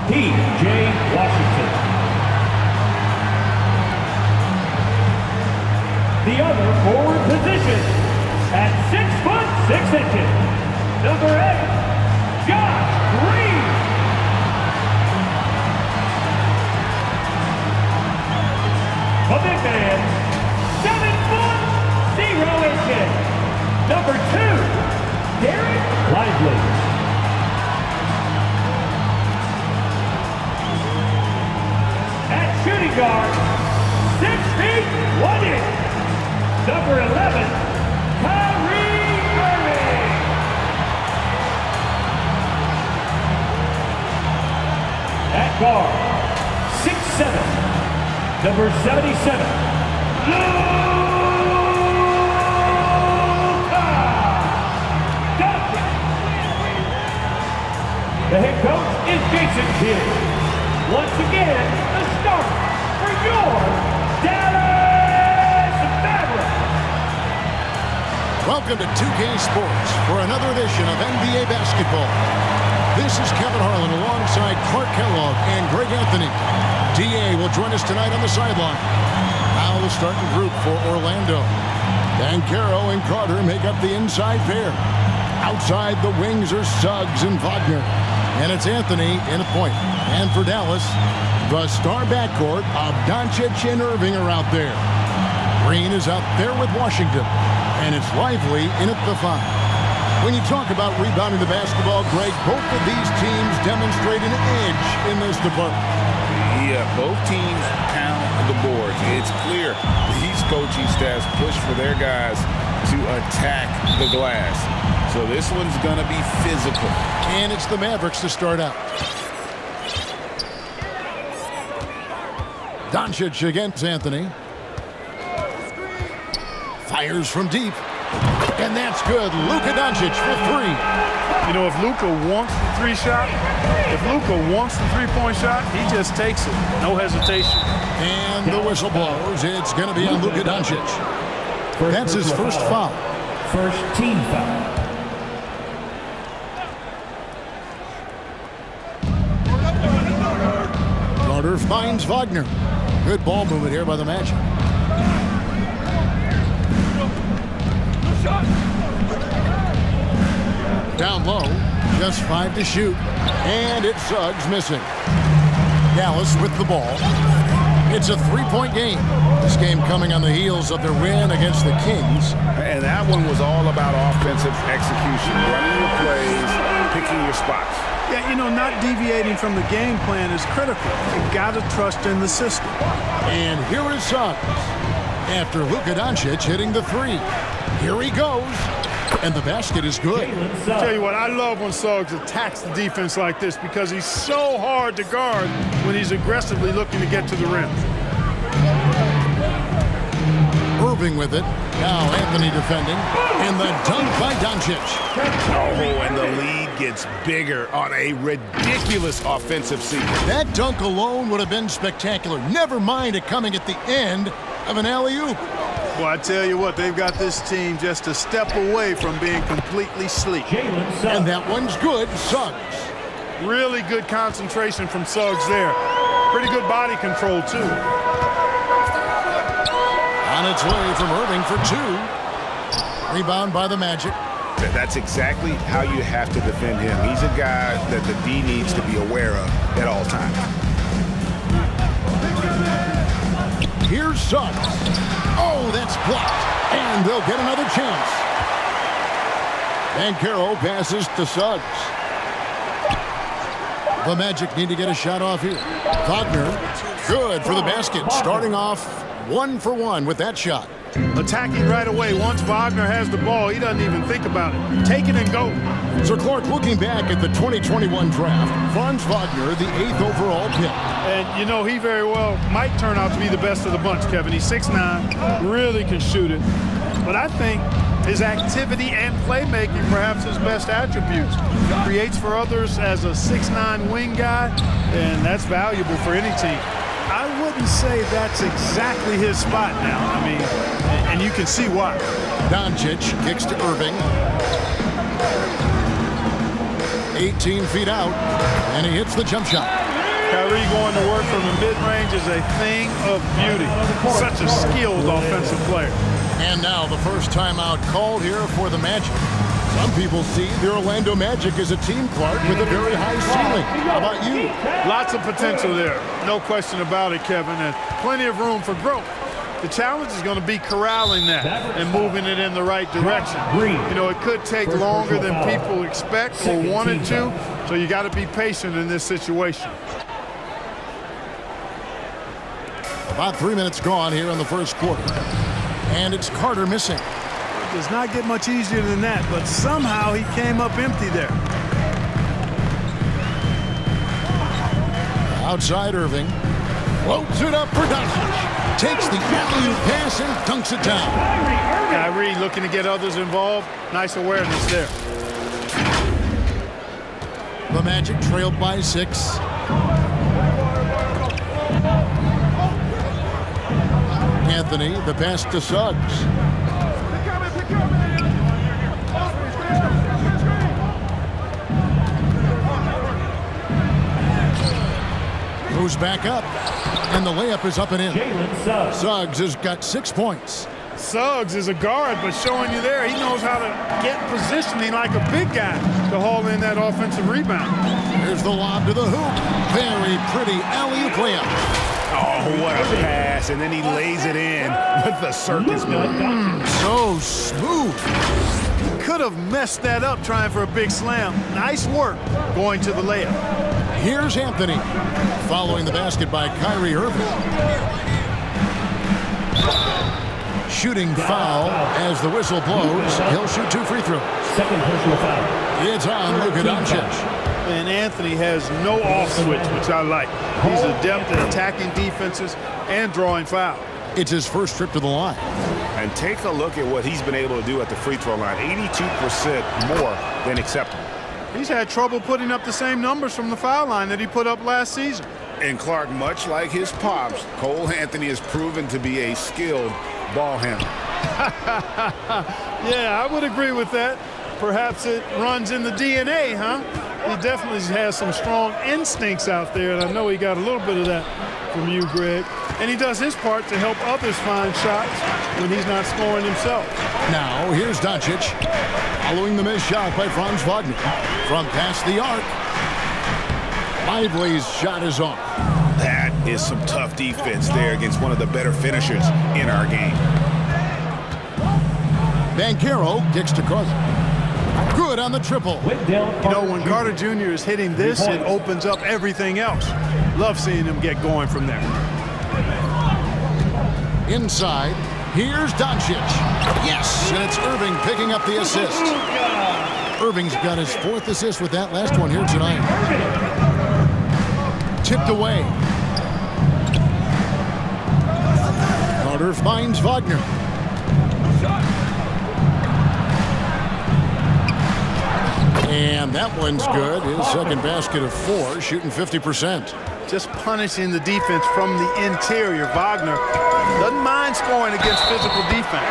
P.J. Washington. The other forward position at 6'6", number 8, Josh Green. A big man, 7'0", number 2, Derek Lively. At shooting guard, 6 feet 1 inch, number 11, Kyrie Irving. At guard, 6'7", number 77, the head coach is Jason Kidd. Once again, the start for your Dallas Mavericks. Welcome to 2K Sports for another edition of NBA basketball. This is Kevin Harlan alongside Clark Kellogg and Greg Anthony. DA will join us tonight on the sideline. Now the starting group for Orlando. Banchero and Carter make up the inside pair. Outside the wings are Suggs and Wagner. And it's Anthony in a point. And for Dallas, the star backcourt of Doncic and Irving are out there. Green is out there with Washington. And it's Lively in at the 5. When you talk about rebounding the basketball, Greg, both of these teams demonstrate an edge in this department. Yeah, both teams pound the boards. It's clear these coaching staffs push for their guys to attack the glass. So this one's going to be physical. And it's the Mavericks to start out. Doncic against Anthony. Fires from deep. And that's good. Luka Doncic for 3. You know, if Luka wants the 3 shot, if Luka wants the 3-point shot, he just takes it. No hesitation. And the whistle blows. It's going to be on Luka Doncic. That's his first foul. First team foul. Carter finds Wagner. Good ball movement here by the Magic. Down low, just 5 to shoot. And it's Suggs missing. Dallas with the ball. It's a 3-point game. This game coming on the heels of their win against the Kings. And that one was all about offensive execution, running your plays, picking your spots. Yeah, you know, not deviating from the game plan is critical. You got to trust in the system. And here is Suggs. After Luka Doncic hitting the 3. Here he goes. And the basket is good. I'll tell you what, I love when Suggs attacks the defense like this because he's so hard to guard when he's aggressively looking to get to the rim. Irving with it. Now Anthony defending. And the dunk by Doncic. Oh, and the lead gets bigger on a ridiculous offensive sequence. That dunk alone would have been spectacular. Never mind it coming at the end of an alley-oop. Well, I tell you what, they've got this team just a step away from being completely sleep. And that one's good. Suggs. Really good concentration from Suggs there. Pretty good body control, too. On its way from Irving for 2. Rebound by the Magic. That's exactly how you have to defend him. He's a guy that the D needs to be aware of at all times. Here's Suggs. Oh, that's blocked. And they'll get another chance. Banchero passes to Suggs. The Magic need to get a shot off here. Wagner, good for the basket. Starting off 1 for 1 with that shot. Attacking right away. Once Wagner has the ball, he doesn't even think about it. Take it and go. So Clark, looking back at the 2021 draft, Franz Wagner, the 8th overall pick. And, you know, he very well might turn out to be the best of the bunch, Kevin. He's 6'9", really can shoot it. But I think his activity and playmaking, perhaps his best attributes. Creates for others as a 6'9" wing guy, and that's valuable for any team. I wouldn't say that's exactly his spot now. I mean, and you can see why. Doncic kicks to Irving. 18 feet out, and he hits the jump shot. Kyrie going to work from the mid-range is a thing of beauty. Such a skilled offensive player. And now the first timeout called here for the Magic. Some people see the Orlando Magic as a team, Clark, with a very high ceiling. How about you? Lots of potential there. No question about it, Kevin, and plenty of room for growth. The challenge is going to be corralling that and moving it in the right direction. You know, it could take longer than people expect or wanted to, so you got to be patient in this situation. About 3 minutes gone here in the first quarter. And it's Carter missing. It does not get much easier than that, but somehow he came up empty there. Outside Irving. Floats it up for Doncic. Takes the alley-oop pass and dunks it down. Kyrie looking to get others involved. Nice awareness there. The Magic trailed by 6. Anthony, the pass to Suggs. Moves back up, and the layup is up and in. Suggs has got 6 points. Suggs is a guard, but showing you there, he knows how to get positioning like a big guy to haul in that offensive rebound. Here's the lob to the hoop. Very pretty alley-oop layup. Oh, what a pass, and then he lays it in with the circus move. So smooth. Could have messed that up trying for a big slam. Nice work going to the layup. Here's Anthony, following the basket by Kyrie Irving. Shooting foul as the whistle blows. He'll shoot 2 free throws. Second personal foul. It's on Luka Doncic. And Anthony has no off switch, which I like. He's adept at attacking defenses and drawing fouls. It's his first trip to the line. And take a look at what he's been able to do at the free throw line. 82% more than acceptable. He's had trouble putting up the same numbers from the foul line that he put up last season. And Clark, much like his pops, Cole Anthony has proven to be a skilled ball handler. Yeah, I would agree with that. Perhaps it runs in the DNA, huh? He definitely has some strong instincts out there, and I know he got a little bit of that from you, Greg. And he does his part to help others find shots when he's not scoring himself. Now, here's Doncic, following the missed shot by Franz Wagner. From past the arc, Lively's shot is off. That is some tough defense there against one of the better finishers in our game. Banchero kicks to Cousins. Good on the triple. You know, when Carter Jr. is hitting this, it opens up everything else. Love seeing him get going from there. Inside, here's Doncic. Yes, and it's Irving picking up the assist. Irving's got his 4th assist with that last one here tonight. Tipped away. Carter finds Wagner. And that one's good. His second basket of 4, shooting 50%. Just punishing the defense from the interior. Wagner doesn't mind scoring against physical defense.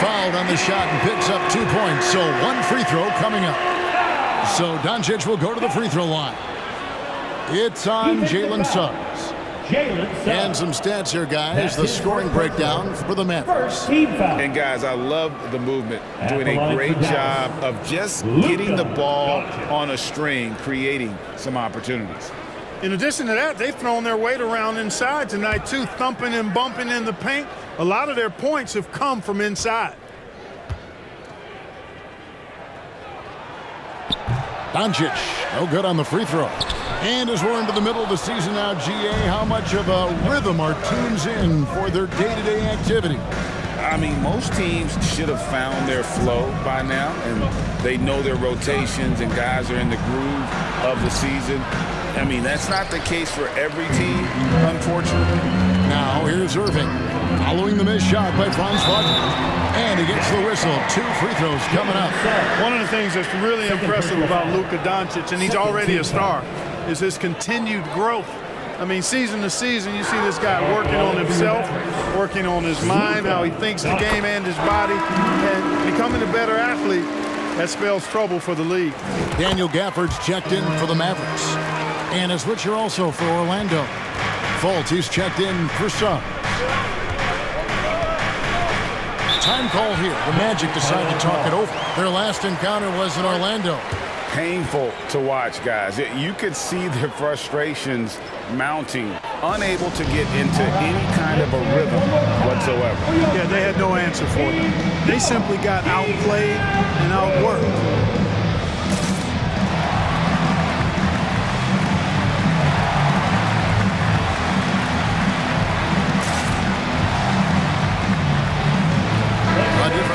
Fouled on the shot and picks up 2 points. So 1 free throw coming up. So Doncic will go to the free throw line. It's on Jalen Suggs. And some stats here, guys. The scoring breakdown for the Mavericks. And, guys, I love the movement. Doing a great job of just getting the ball on a string, creating some opportunities. In addition to that, they've thrown their weight around inside tonight, too, thumping and bumping in the paint. A lot of their points have come from inside. Doncic, no good on the free throw. And as we're into the middle of the season now, GA, how much of a rhythm are teams in for their day-to-day activity? I mean, most teams should have found their flow by now, and they know their rotations, and guys are in the groove of the season. I mean, that's not the case for every team, unfortunately. Now, here's Irving, following the missed shot by Franz Wagner. And he gets the whistle. 2 free throws coming up. One of the things that's really impressive about Luka Doncic, and he's already a star, is his continued growth. I mean, season to season, you see this guy working on himself, working on his mind, how he thinks the game and his body, and becoming a better athlete. That spells trouble for the league. Daniel Gafford's checked in for the Mavericks. And a switcher also for Orlando. Fultz, he's checked in for sub. Time call here. The Magic decide to talk it over. Their last encounter was in Orlando. Painful to watch, guys. You could see their frustrations mounting, unable to get into any kind of a rhythm whatsoever. Yeah, they had no answer for them. They simply got outplayed and outworked.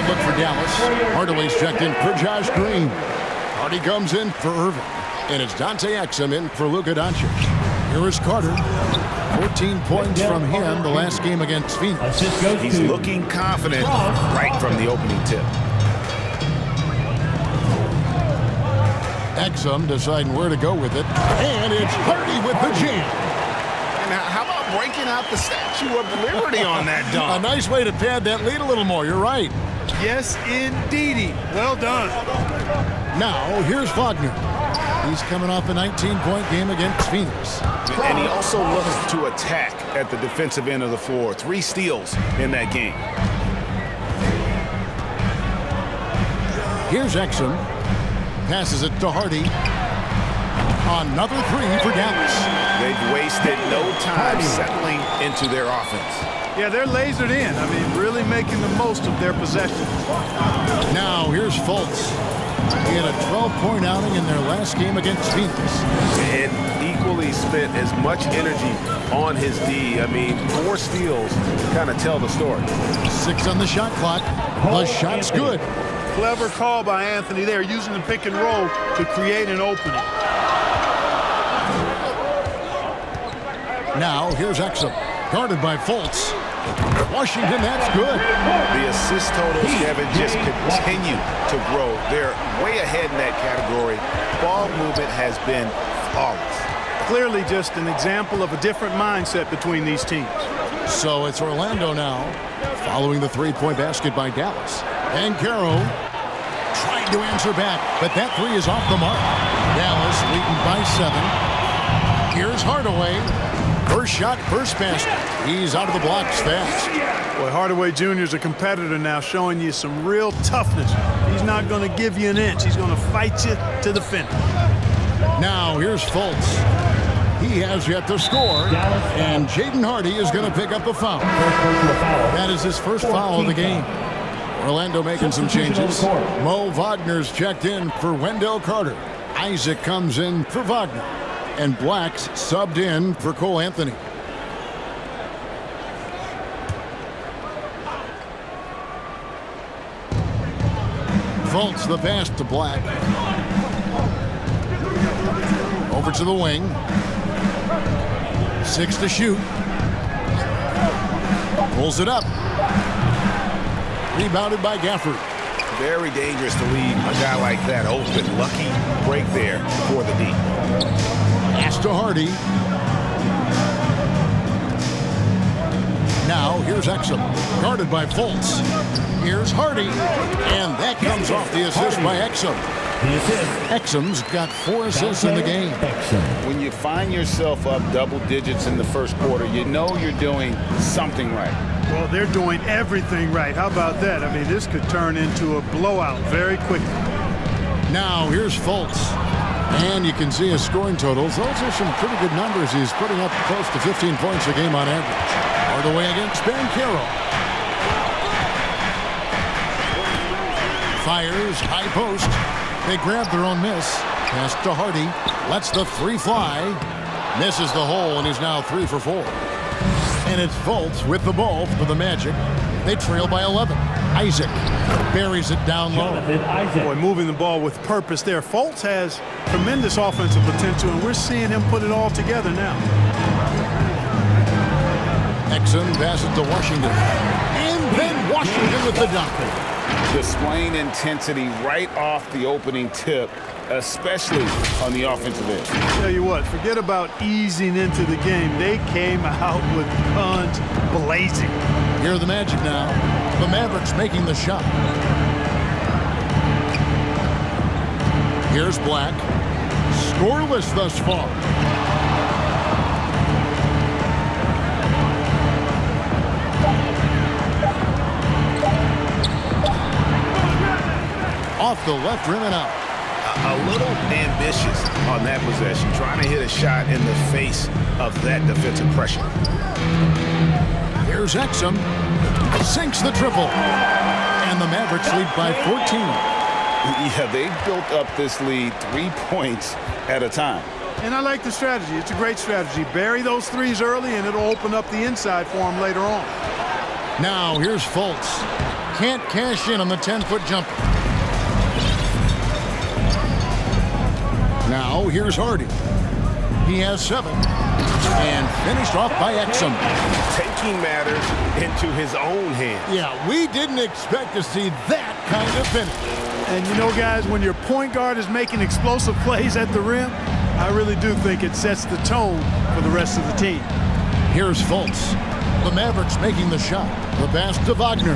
Look for Dallas. Hardaway's checked in for Josh Green. Hardy comes in for Irving. And it's Dante Exum in for Luka Doncic. Here is Carter. 14 points from him the last game against Phoenix. He's looking confident right from the opening tip. Exum deciding where to go with it. And it's Hardy with the jam. Now, how about breaking out the Statue of Liberty on that dunk? A nice way to pad that lead a little more. You're right. Yes, indeedy. Well done. Now, here's Wagner. He's coming off a 19-point game against Phoenix. And he also looks to attack at the defensive end of the floor. 3 steals in that game. Here's Exum. Passes it to Hardy. Another 3 for Dallas. They've wasted no time settling into their offense. Yeah, they're lasered in. I mean, really making the most of their possessions. Now, here's Fultz. He had a 12-point outing in their last game against Phoenix. And equally spent as much energy on his D. I mean, 4 steals kind of tell the story. 6 on the shot clock. The shot's good. Clever call by Anthony there, using the pick and roll to create an opening. Now, here's Exum. Guarded by Fultz. Washington, that's good. The assist totals, Kevin, just continue to grow. They're way ahead in that category. Ball movement has been flawless. Clearly just an example of a different mindset between these teams. So it's Orlando now, following the 3-point basket by Dallas. And Caro trying to answer back, but that 3 is off the mark. Dallas leading by 7. Here's Hardaway. First shot, first basket. He's out of the blocks fast. Boy, Hardaway Jr. is a competitor now, showing you some real toughness. He's not going to give you an inch. He's going to fight you to the finish. Now, here's Fultz. He has yet to score, and Jaden Hardy is going to pick up the foul. That is his first foul of the game. Orlando making some changes. Mo Wagner's checked in for Wendell Carter. Isaac comes in for Wagner. And Black's subbed in for Cole Anthony. Fultz the pass to Black. Over to the wing. 6 to shoot. Pulls it up. Rebounded by Gafford. Very dangerous to leave a guy like that open. Lucky break there for the D. Pass to Hardy. Now, here's Exum. Guarded by Fultz. Here's Hardy. And that comes off the assist by Exum. Exum's got 4 assists in the game. When you find yourself up double digits in the first quarter, you know you're doing something right. Well, they're doing everything right. How about that? I mean, this could turn into a blowout very quickly. Now, here's Fultz. And you can see his scoring totals. Those are some pretty good numbers. He's putting up close to 15 points a game on average. Hardaway against Banchero. Fires, high post. They grab their own miss. Pass to Hardy. Lets the 3 fly. Misses the hole, and he's now 3 for 4. And it's Fultz with the ball for the Magic. They trail by 11. Isaac buries it down low. Boy, moving the ball with purpose there. Fultz has tremendous offensive potential, and we're seeing him put it all together now. Exum passes to Washington. And then Washington with the dunk. Displaying intensity right off the opening tip, especially on the offensive end. Tell you what, forget about easing into the game. They came out with guns blazing. Here are the Magic now. The Mavericks making the shot. Here's Black. Scoreless thus far. Off the left rim and out. A little ambitious on that possession, trying to hit a shot in the face of that defensive pressure. Here's Exum. Sinks the triple. And the Mavericks lead by 14. Yeah, they've built up this lead 3 points at a time. And I like the strategy. It's a great strategy. Bury those threes early, and it'll open up the inside for them later on. Now here's Fultz. Can't cash in on the 10-foot jumper. Now here's Hardy. He has 7. And finished off by Exum. Taking matters into his own hands. Yeah, we didn't expect to see that kind of finish. And you know, guys, when your point guard is making explosive plays at the rim, I really do think it sets the tone for the rest of the team. Here's Fultz. The Mavericks making the shot. The pass to Wagner.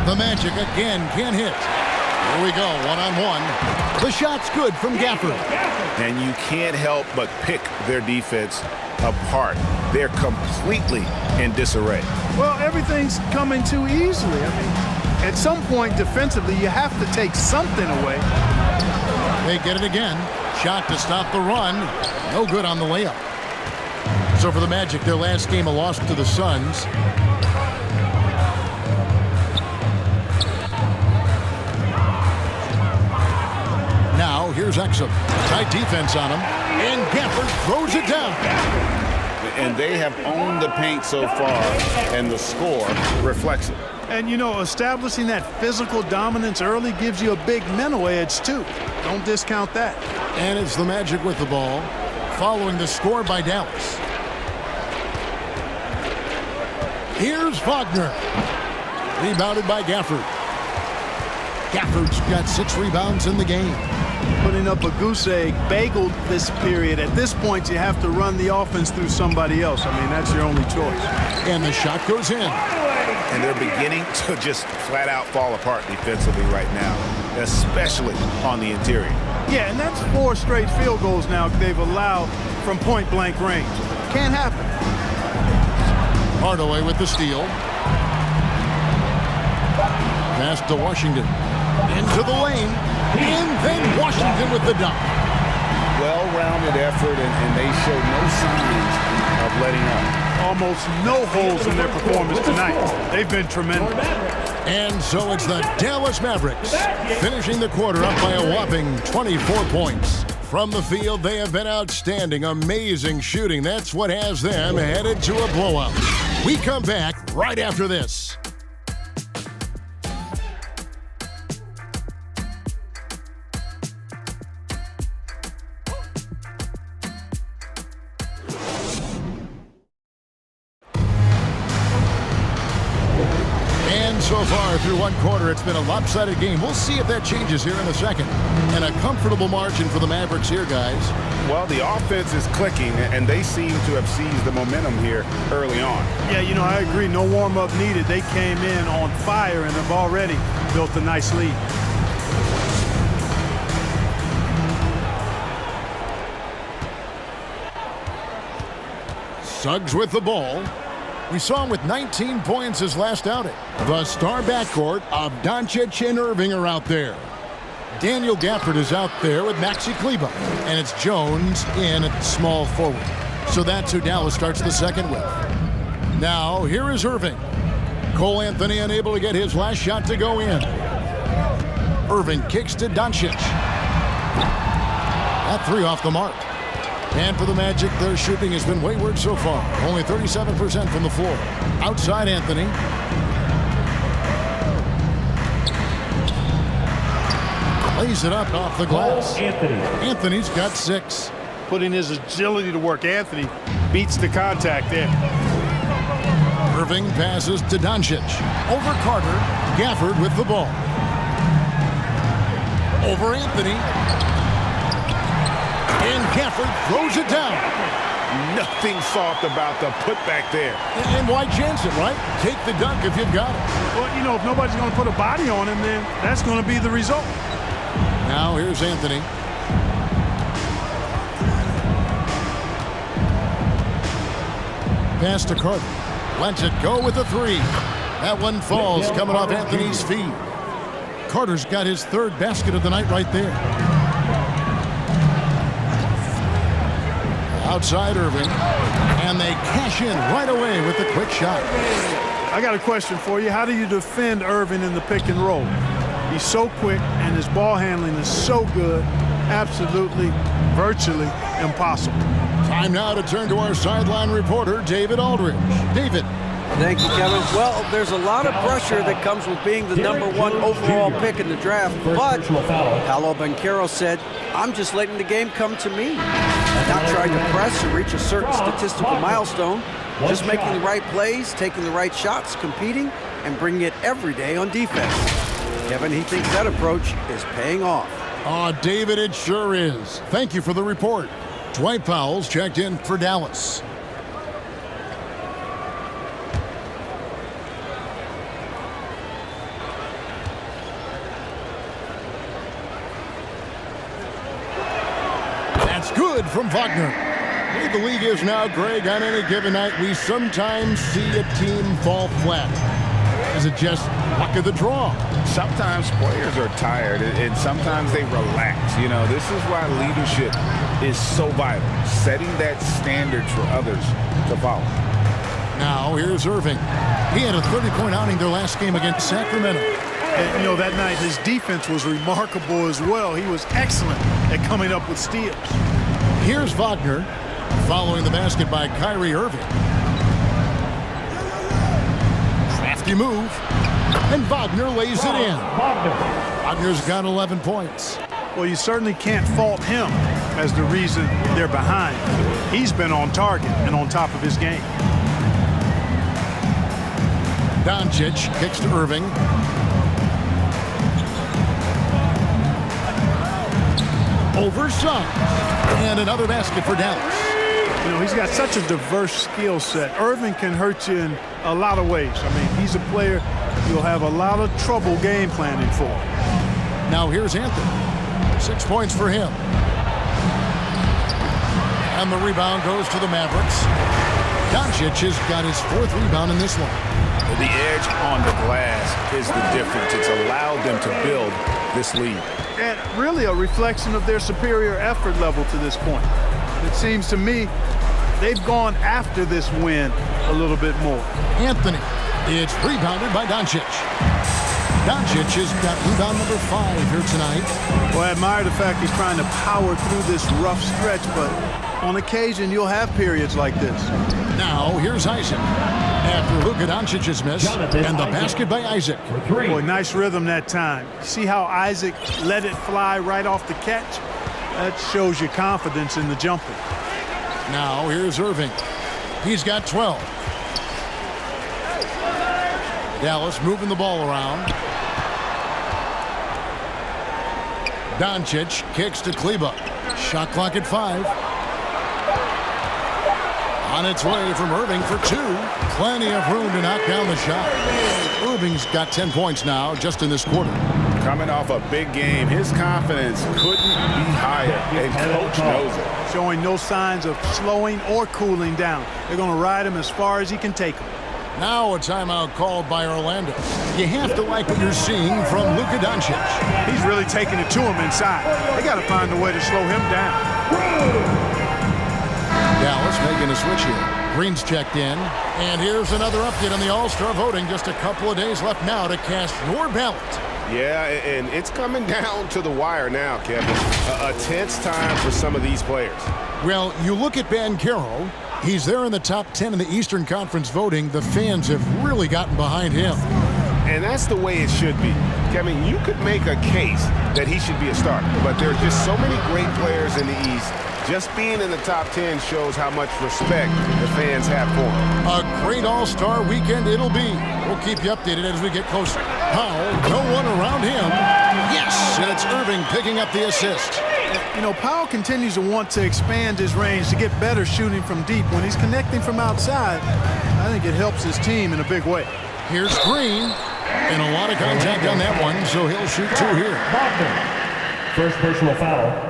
The Magic again can't hit. Here we go, one-on-one. The shot's good from Gafford. And you can't help but pick their defense apart. They're completely in disarray. Well, everything's coming too easily. I mean, at some point defensively, you have to take something away. They get it again. Shot to stop the run. No good on the layup. So for the Magic, their last game, a loss to the Suns. Now, here's Exum. Tight defense on him. And Gafford throws it down. And they have owned the paint so far, and the score reflects it. And, you know, establishing that physical dominance early gives you a big mental edge, too. Don't discount that. And it's the Magic with the ball, following the score by Dallas. Here's Wagner. Rebounded by Gafford. Gafford's got 6 rebounds in the game. Putting up a goose egg, bageled this period. At this point, you have to run the offense through somebody else. I mean, that's your only choice. And the shot goes in. And they're beginning to just flat out fall apart defensively right now, especially on the interior. Yeah, and that's 4 straight field goals now they've allowed from point-blank range. Can't happen. Hardaway with the steal. Pass to Washington. Into the lane. And then Washington with the dunk. Well-rounded effort, and they show no signs of letting up. Almost no holes in their performance tonight. They've been tremendous. And so it's the Dallas Mavericks finishing the quarter up by a whopping 24 points. From the field, they have been outstanding. Amazing shooting. That's what has them headed to a blowout. We come back right after this. So far through one quarter, it's been a lopsided game. We'll see if that changes here in a second. And a comfortable margin for the Mavericks here, guys. Well, the offense is clicking, and they seem to have seized the momentum here early on. Yeah, you know, I agree. No warm-up needed. They came in on fire and have already built a nice lead. Suggs with the ball. We saw him with 19 points his last outing. The star backcourt of Doncic and Irving are out there. Daniel Gafford is out there with Maxi Kleber. And it's Jones in at small forward. So that's who Dallas starts the second with. Now, here is Irving. Cole Anthony unable to get his last shot to go in. Irving kicks to Doncic. That 3 off the mark. And for the Magic, their shooting has been wayward so far. Only 37% from the floor. Outside Anthony. Lays it up off the glass. Anthony's got 6. Putting his agility to work. Anthony beats the contact there. Irving passes to Doncic. Over Carter. Gafford with the ball. Over Anthony. And Gafford throws it down. Nothing soft about the putback there. And why chance it, right? Take the dunk if you've got it. Well, you know, if nobody's going to put a body on him, then that's going to be the result. Now here's Anthony. Pass to Carter. Lets it go with a 3. That one falls coming off Anthony's feet. Carter's got his third basket of the night right there. Outside Irving, and they cash in right away with the quick shot. I got a question for you. How do you defend Irving in the pick and roll? He's so quick, and his ball handling is so good. Absolutely, virtually impossible. Time now to turn to our sideline reporter, David Aldridge. David. Thank you, Kevin. Well, there's a lot of pressure that comes with being the #1 overall pick in the draft, but Paolo Banchero said, I'm just letting the game come to me. Not trying to press or reach a certain statistical milestone, just making the right plays, taking the right shots, competing, and bringing it every day on defense. Kevin, he thinks that approach is paying off. David, it sure is. Thank you for the report. Dwight Powell's checked in for Dallas. That's good from Wagner. The way the league is now, Greg, on any given night, we sometimes see a team fall flat. Is it just luck of the draw? Sometimes players are tired, and sometimes they relax. You know, this is why leadership is so vital, setting that standard for others to follow. Now, here's Irving. He had a 30-point outing their last game against Sacramento. And, you know, that night his defense was remarkable as well. He was excellent at coming up with steals. Here's Wagner, following the basket by Kyrie Irving. Crafty move, and Wagner lays it in. Wagner's got 11 points. Well, you certainly can't fault him as the reason they're behind. He's been on target and on top of his game. Doncic kicks to Irving. Over Suggs. And another basket for Dallas. You know, he's got such a diverse skill set. Irving can hurt you in a lot of ways. I mean, he's a player you'll have a lot of trouble game planning for. Now here's Anthony. 6 points for him. And the rebound goes to the Mavericks. Doncic has got his 4th rebound in this one. The edge on the glass is the difference. It's allowed them to build this lead. And really a reflection of their superior effort level to this point. It seems to me they've gone after this win a little bit more. Anthony, it's rebounded by Doncic. Doncic has got rebound number 5 here tonight. Well, I admire the fact he's trying to power through this rough stretch, but on occasion you'll have periods like this. Now here's Isaac. After Luka Doncic's miss, and the basket by Isaac. Boy, nice rhythm that time. See how Isaac let it fly right off the catch? That shows you confidence in the jumper. Now here's Irving. He's got 12. Dallas moving the ball around. Doncic kicks to Kleba. Shot clock at 5. On its way from Irving for 2. Plenty of room to knock down the shot. Irving's got 10 points now just in this quarter. Coming off a big game, his confidence couldn't be higher, and coach knows it. Showing no signs of slowing or cooling down. They're going to ride him as far as he can take him. Now a timeout called by Orlando. You have to like what you're seeing from Luka Doncic. He's really taking it to him inside. They got to find a way to slow him down. Dallas making a switch here. Green's checked in. And here's another update on the All-Star voting. Just a couple of days left now to cast your ballot. Yeah, and it's coming down to the wire now, Kevin. A tense time for some of these players. Well, you look at Banchero. He's there in the top 10 in the Eastern Conference voting. The fans have really gotten behind him. And that's the way it should be. Kevin, you could make a case that he should be a starter, but there are just so many great players in the East. Just being in the top 10 shows how much respect the fans have for him. A great All-Star weekend it'll be. We'll keep you updated as we get closer. Powell, no one around him. Yes, and it's Irving picking up the assist. You know, Powell continues to want to expand his range to get better shooting from deep. When he's connecting from outside, I think it helps his team in a big way. Here's Green, and a lot of contact on that one, so he'll shoot 2 here. First personal foul.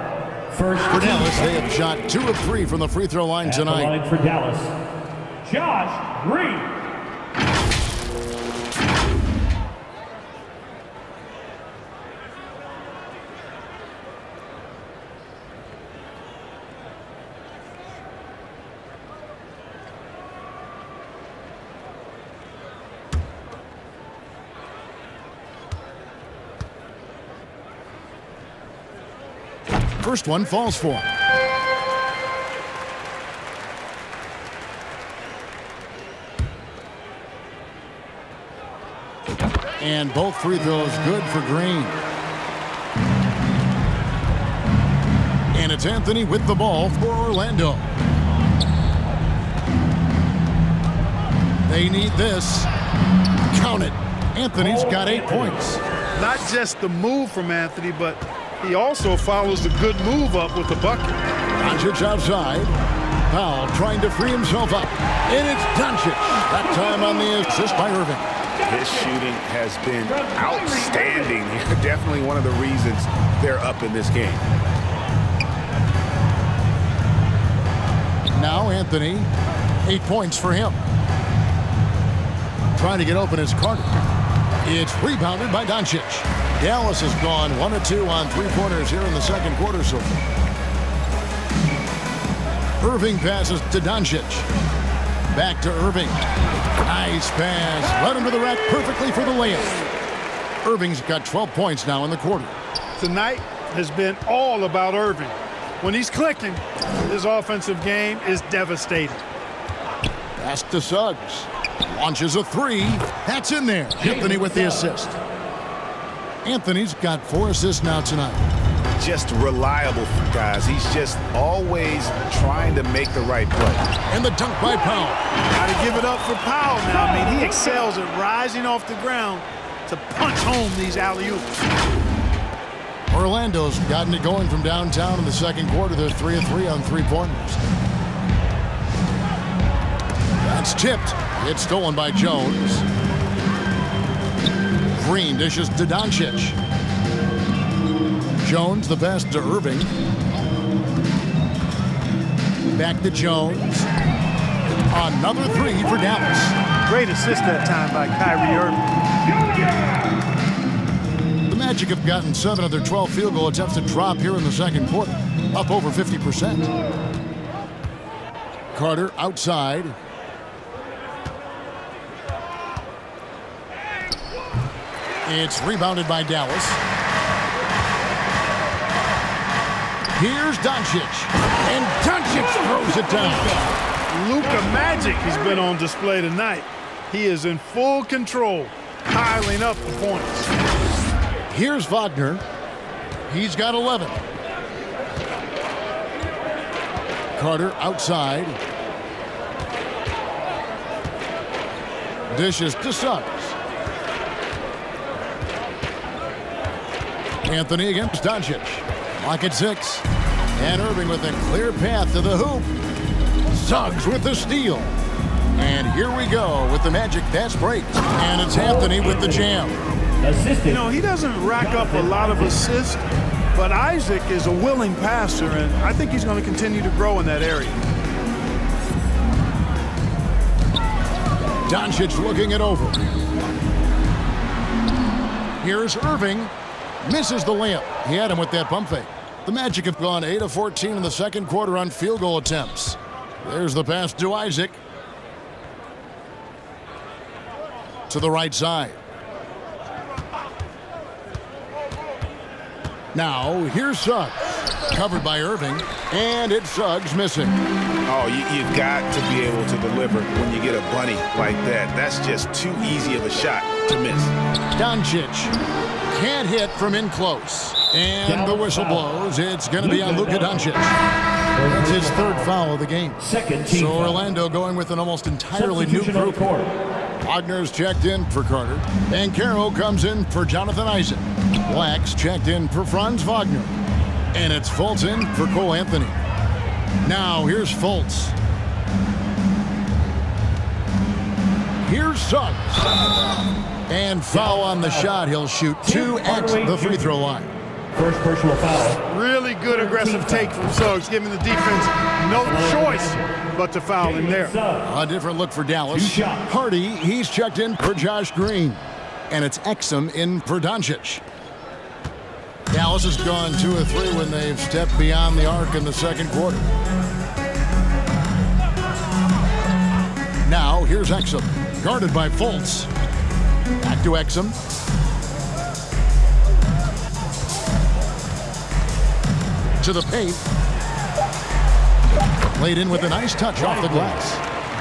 First for Dallas, they have shot 2 of 3 from the free throw line tonight. At the line for Dallas, Josh Green. first one falls for him. And both free throws good for Green. And it's Anthony with the ball for Orlando. They need this. Count it. Anthony's got 8 points. Not just the move from Anthony, but he also follows the good move up with the bucket. Doncic outside. Powell trying to free himself up. And it's Doncic. That time on the assist by Irving. His shooting has been outstanding. Definitely one of the reasons they're up in this game. Now Anthony, 8 points for him. Trying to get open is Carter. It's rebounded by Doncic. Dallas has gone 1 of 2 on three-pointers here in the second quarter so far. Irving passes to Doncic. Back to Irving. Nice pass. Led him to the rack perfectly for the layup. Irving's got 12 points now in the quarter. Tonight has been all about Irving. When he's clicking, his offensive game is devastating. Pass to Suggs. Launches a three. That's in there. Anthony with the assist. Anthony's got 4 assists now tonight. Just reliable, guys. He's just always trying to make the right play. And the dunk by Powell. Got to give it up for Powell now. I mean, he excels at rising off the ground to punch home these alley-oops. Orlando's gotten it going from downtown in the second quarter. They're 3 of 3 on three-pointers. That's tipped. It's stolen by Jones. Green dishes to Doncic. Jones, the pass to Irving. Back to Jones. Another three for Dallas. Great assist that time by Kyrie Irving. The Magic have gotten 7 of their 12 field goal attempts to drop here in the second quarter, up over 50%. Carter outside. It's rebounded by Dallas. Here's Doncic. And Doncic throws it down. Luka Magic has been on display tonight. He is in full control, piling up the points. Here's Wagner. He's got 11. Carter outside. Dishes to Suggs. Anthony against Doncic. Lock at 6. And Irving with a clear path to the hoop. Suggs with the steal. And here we go with the Magic fast break. And it's Anthony with the jam. You know, he doesn't rack up a lot of assists, but Isaac is a willing passer, and I think he's going to continue to grow in that area. Doncic looking it over. Here's Irving. Misses the layup. He had him with that pump fake. The Magic have gone 8 of 14 in the second quarter on field goal attempts. There's the pass to Isaac. To the right side. Now, here's Suggs. Covered by Irving. And it's Suggs missing. Oh, you've got to be able to deliver when you get a bunny like that. That's just too easy of a shot to miss. Doncic can't hit from in close. And the whistle blows. It's going to be on Luka Doncic. That's his 3rd foul of the game. So Orlando going with an almost entirely new group. Wagner's checked in for Carter. Banchero comes in for Jonathan Isaac. Black's checked in for Franz Wagner. And it's Fultz in for Cole Anthony. Now here's Fultz. Here's Suggs. And foul on the shot. He'll shoot 2 at the free throw line. First personal foul. Really good aggressive take from Suggs, giving the defense no choice but to foul him there. A different look for Dallas. Hardy, he's checked in for Josh Green. And it's Exum in for Doncic. Dallas has gone 2 of 3 when they've stepped beyond the arc in the second quarter. Now, here's Exum, guarded by Fultz. Back to Exum. To the paint. Laid in with a nice touch off the glass.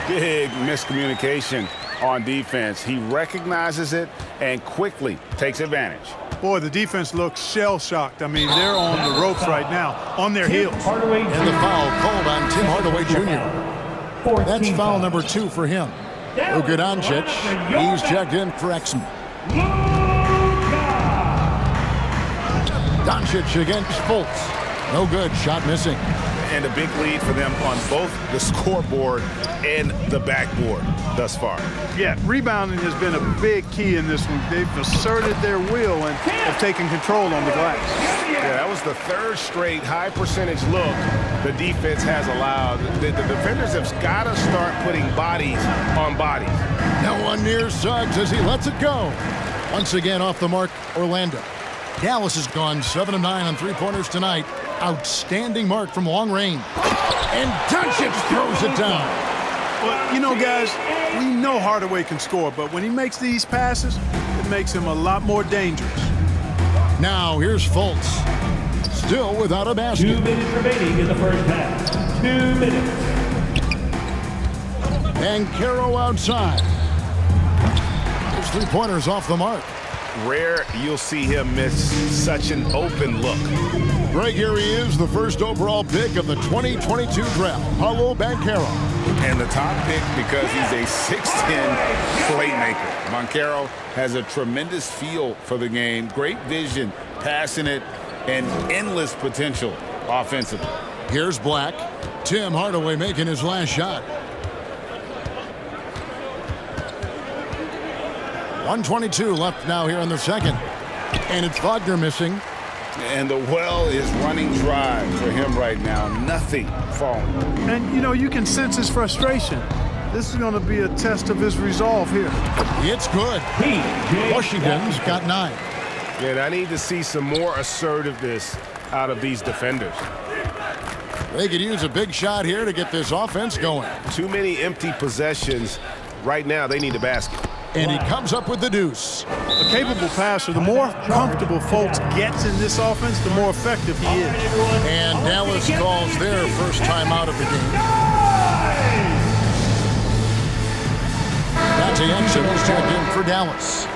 Big miscommunication on defense. He recognizes it and quickly takes advantage. Boy, the defense looks shell-shocked. I mean, they're on the ropes right now, on their heels. And the foul called on Tim Hardaway Jr. That's foul number 2 for him. Luka Doncic, he's checked in for Exum. Doncic against Fultz. No good, shot missing. And a big lead for them on both the scoreboard and the backboard thus far. Yeah, rebounding has been a big key in this one. They've asserted their will and have taken control on the glass. Yeah, that was the 3rd straight high percentage look the defense has allowed. The defenders have got to start putting bodies on bodies. No one near Suggs as he lets it go. Once again off the mark, Orlando. Dallas has gone 7 of 9 on three-pointers tonight. Outstanding mark from long range. And Doncic throws it down. Well, you know, guys, we know Hardaway can score, but when he makes these passes, it makes him a lot more dangerous. Now here's Fultz. Still without a basket. 2 minutes remaining in the first half. 2 minutes. And Caro outside. His three-pointers off the mark. Rare you'll see him miss such an open look. Greg, here he is, the first overall pick of the 2022 draft, Paolo Banchero. And the top pick because he's a 6'10 playmaker. Banchero has a tremendous feel for the game, great vision, passing it, and endless potential offensively. Here's Black. Tim Hardaway making his last shot. 1:22 left now here in the second. And it's Wagner missing. And the well is running dry for him right now. Nothing falling. And, you know, you can sense his frustration. This is going to be a test of his resolve here. It's good. Washington's got 9. And I need to see some more assertiveness out of these defenders. They could use a big shot here to get this offense going. Too many empty possessions. Right now, they need a basket. And he comes up with the deuce. A capable passer, the more comfortable Fultz gets in this offense, the more effective he is. And Dallas calls their first time out of the game. Dante Exum is checked in for Dallas.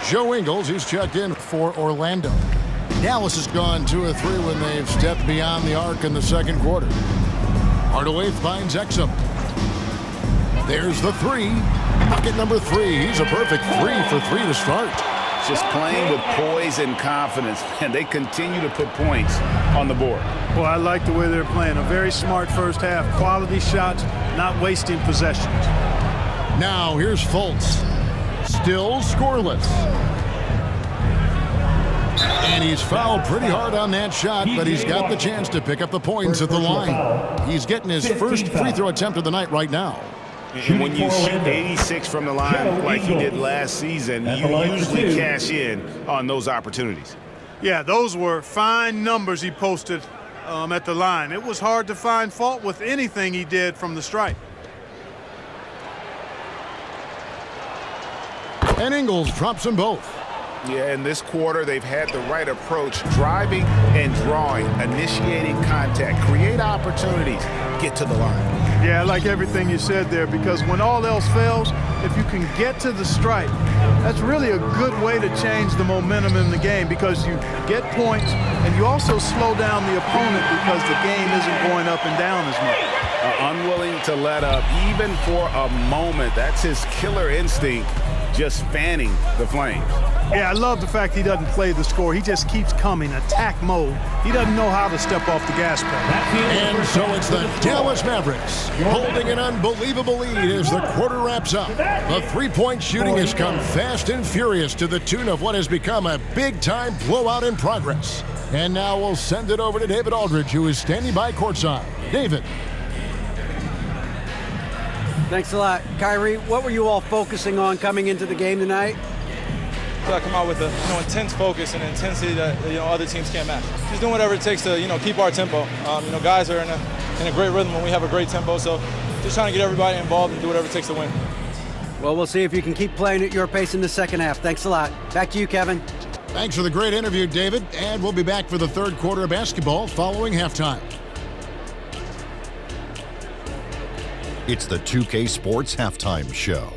Joe Ingles, he's checked in for Orlando. Dallas has gone 2 of 3 when they've stepped beyond the arc in the second quarter. Hardaway finds Exum. There's the 3. Bucket number 3. He's a perfect 3 for 3 to start. Just playing with poise and confidence, and they continue to put points on the board. Well, I like the way they're playing. A very smart first half. Quality shots, not wasting possessions. Now here's Fultz. Still scoreless. And he's fouled pretty hard on that shot, but he's got the chance to pick up the points at the line. He's getting his first free throw attempt of the night right now. And when you shoot 86 from the line like he did last season, you usually cash in on those opportunities. Yeah, those were fine numbers he posted at the line. It was hard to find fault with anything he did from the stripe. And Ingles drops them both. Yeah, in this quarter, they've had the right approach, driving and drawing, initiating contact, create opportunities, get to the line. Yeah, I like everything you said there, because when all else fails, if you can get to the stripe, that's really a good way to change the momentum in the game, because you get points and you also slow down the opponent because the game isn't going up and down as much. Unwilling to let up even for a moment. That's his killer instinct, just fanning the flames. Yeah, I love the fact he doesn't play the score. He just keeps coming, attack mode. He doesn't know how to step off the gas pedal. And so it's the Dallas Mavericks holding an unbelievable lead as the quarter wraps up. The three-point shooting has come fast and furious to the tune of what has become a big-time blowout in progress. And now we'll send it over to David Aldridge, who is standing by courtside. David. Thanks a lot. Kyrie, what were you all focusing on coming into the game tonight? I come out with a intense focus and intensity that other teams can't match. Just doing whatever it takes to keep our tempo. Guys are in a great rhythm when we have a great tempo. So just trying to get everybody involved and do whatever it takes to win. Well, we'll see if you can keep playing at your pace in the second half. Thanks a lot. Back to you, Kevin. Thanks for the great interview, David. And we'll be back for the third quarter of basketball following halftime. It's the 2K Sports Halftime Show.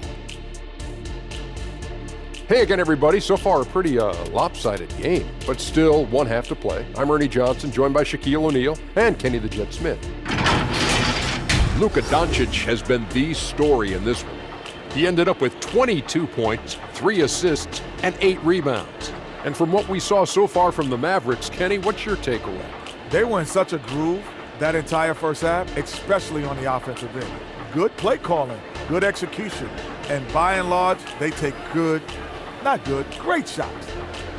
Hey again, everybody. So far, a pretty lopsided game, but still one half to play. I'm Ernie Johnson, joined by Shaquille O'Neal and Kenny the Jet Smith. Luka Doncic has been the story in this one. He ended up with 22 points, 3 assists, and 8 rebounds. And from what we saw so far from the Mavericks, Kenny, what's your takeaway? They were in such a groove that entire first half, especially on the offensive end. Good play calling, good execution, and by and large, they take great shots.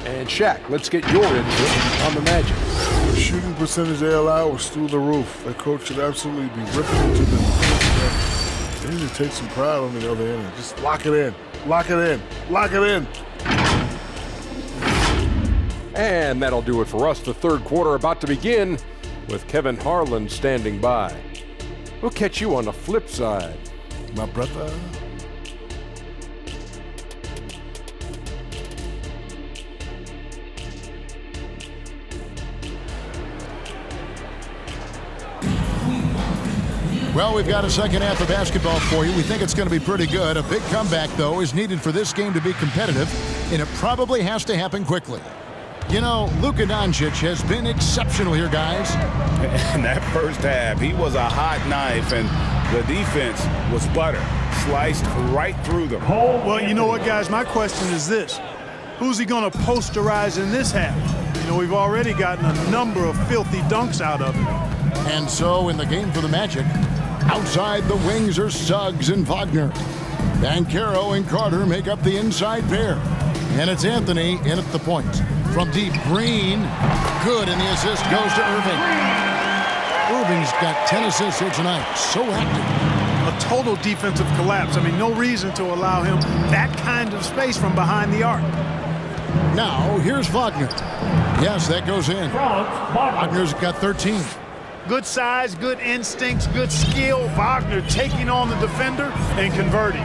And Shaq, let's get your input on the Magic. The shooting percentage they allowed was through the roof. Their coach should absolutely be ripping into them. They need to take some pride on the other end and just lock it in, lock it in, lock it in. And that'll do it for us. The third quarter about to begin with Kevin Harlan standing by. We'll catch you on the flip side, My brother. Well, we've got a second half of basketball for you. We think it's going to be pretty good. A big comeback, though, is needed for this game to be competitive, and it probably has to happen quickly. You know, Luka Doncic has been exceptional here, guys. In that first half, he was a hot knife, and the defense was butter, sliced right through them. Well, you know what, guys? My question is this. Who's he going to posterize in this half? You know, we've already gotten a number of filthy dunks out of him. And so, in the game for the Magic, outside the wings are Suggs and Wagner. Banchero and Carter make up the inside pair. And it's Anthony in at the point. From deep, Green, good, and the assist goes to Irving. Irving's got 10 assists here tonight, so active. A total defensive collapse. I mean, no reason to allow him that kind of space from behind the arc. Now, here's Wagner. Yes, that goes in. Wagner's got 13. Good size, good instincts, good skill. Wagner taking on the defender and converting.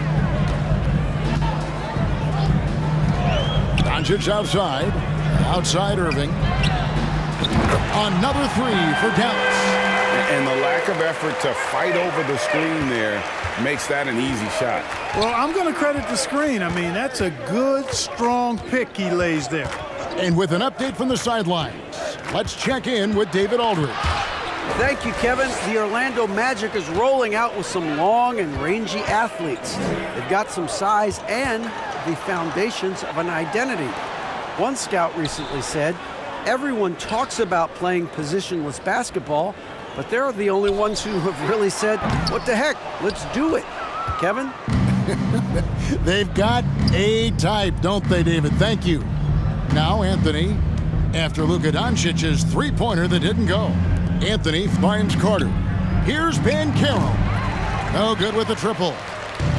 Doncic outside Irving. Another three for Dallas. And the lack of effort to fight over the screen there makes that an easy shot. Well, I'm going to credit the screen. I mean, that's a good, strong pick he lays there. And with an update from the sidelines, let's check in with David Aldridge. Thank you, Kevin. The Orlando Magic is rolling out with some long and rangy athletes. They've got some size and the foundations of an identity. One scout recently said, everyone talks about playing positionless basketball, but they're the only ones who have really said, what the heck, let's do it. Kevin? They've got a type, don't they, David? Thank you. Now Anthony, after Luka Doncic's three-pointer that didn't go. Anthony finds Carter. Here's Banchero. No good with the triple.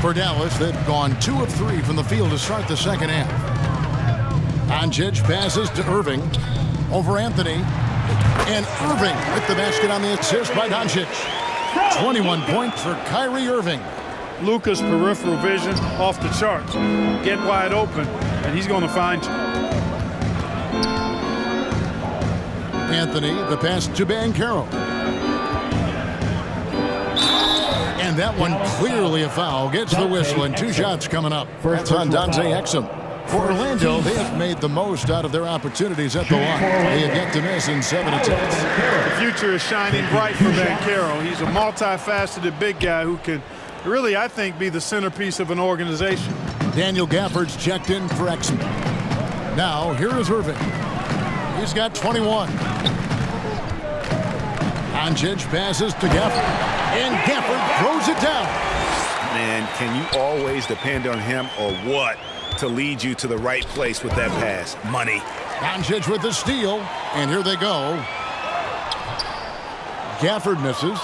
For Dallas, they've gone 2 of 3 from the field to start the second half. Doncic passes to Irving. Over Anthony. And Irving with the basket on the assist by Doncic. 21 points for Kyrie Irving. Luka's peripheral vision off the charts. Get wide open, and he's going to find you. Anthony, the pass to Banchero. And that one clearly a foul. Gets the whistle, and 2 shots coming up. That's on Dante Exum. For Orlando, they have made the most out of their opportunities at the line. They have yet to miss in 7 attempts. The future is shining bright for Banchero. He's a multifaceted big guy who can really, I think, be the centerpiece of an organization. Daniel Gafford's checked in for Exum. Now, here is Irving. He's got 21. Doncic passes to Gafford. And Gafford throws it down. Man, can you always depend on him or what to lead you to the right place with that pass? Money. Doncic with the steal. And here they go. Gafford misses.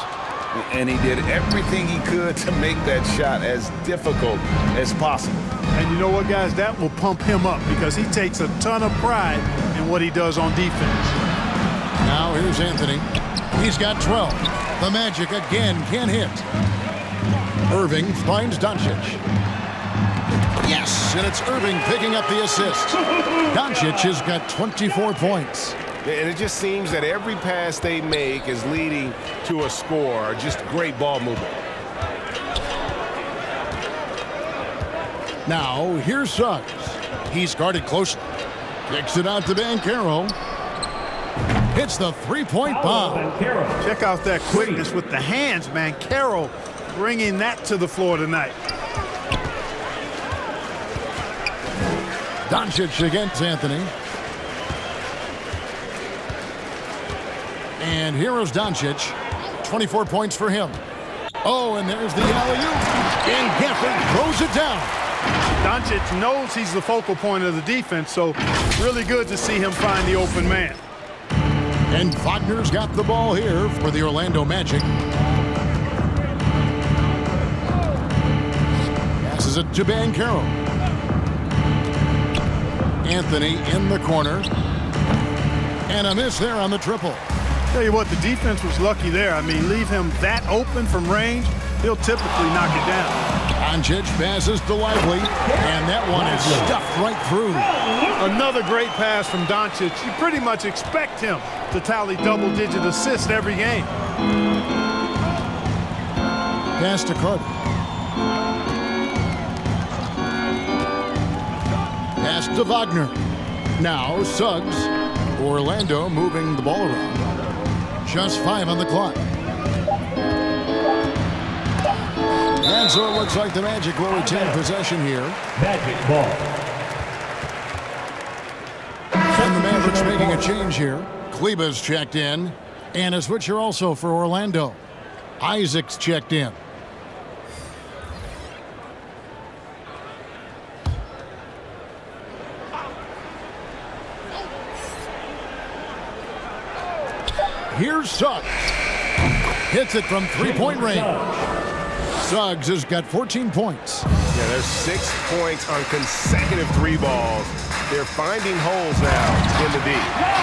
And he did everything he could to make that shot as difficult as possible. And you know what, guys? That will pump him up because he takes a ton of pride in what he does on defense. Now here's Anthony. He's got 12. The Magic again can't hit. Irving finds Doncic. Yes, and it's Irving picking up the assist. Doncic has got 24 points. And it just seems that every pass they make is leading to a score. Just great ball movement. Now, here's Suggs. He's guarded closely. Kicks it out to Banchero. Hits the three-point bomb. Check out that quickness with the hands, man. Banchero bringing that to the floor tonight. Doncic against Anthony. And here is Doncic. 24 points for him. Oh, and there's the alley-oop. And Gafford throws it down. Doncic knows he's the focal point of the defense, so really good to see him find the open man. And Wagner's got the ball here for the Orlando Magic. Passes it to Banchero. Anthony in the corner. And a miss there on the triple. Tell you what, the defense was lucky there. I mean, leave him that open from range, he'll typically knock it down. Doncic passes to Lively, and that one is stuffed right through. Another great pass from Doncic. You pretty much expect him to tally double-digit assists every game. Pass to Carter. Pass to Wagner. Now Suggs. Orlando moving the ball around. Just 5 on the clock. And so it looks like the Magic will retain possession here. Magic ball. And the Mavericks making a change here. Kleba's checked in. And a switcher also for Orlando. Isaac's checked in. Here's Suggs. Hits it from three-point range. Suggs has got 14 points. Yeah, there's 6 points on consecutive 3 balls. They're finding holes now in the D.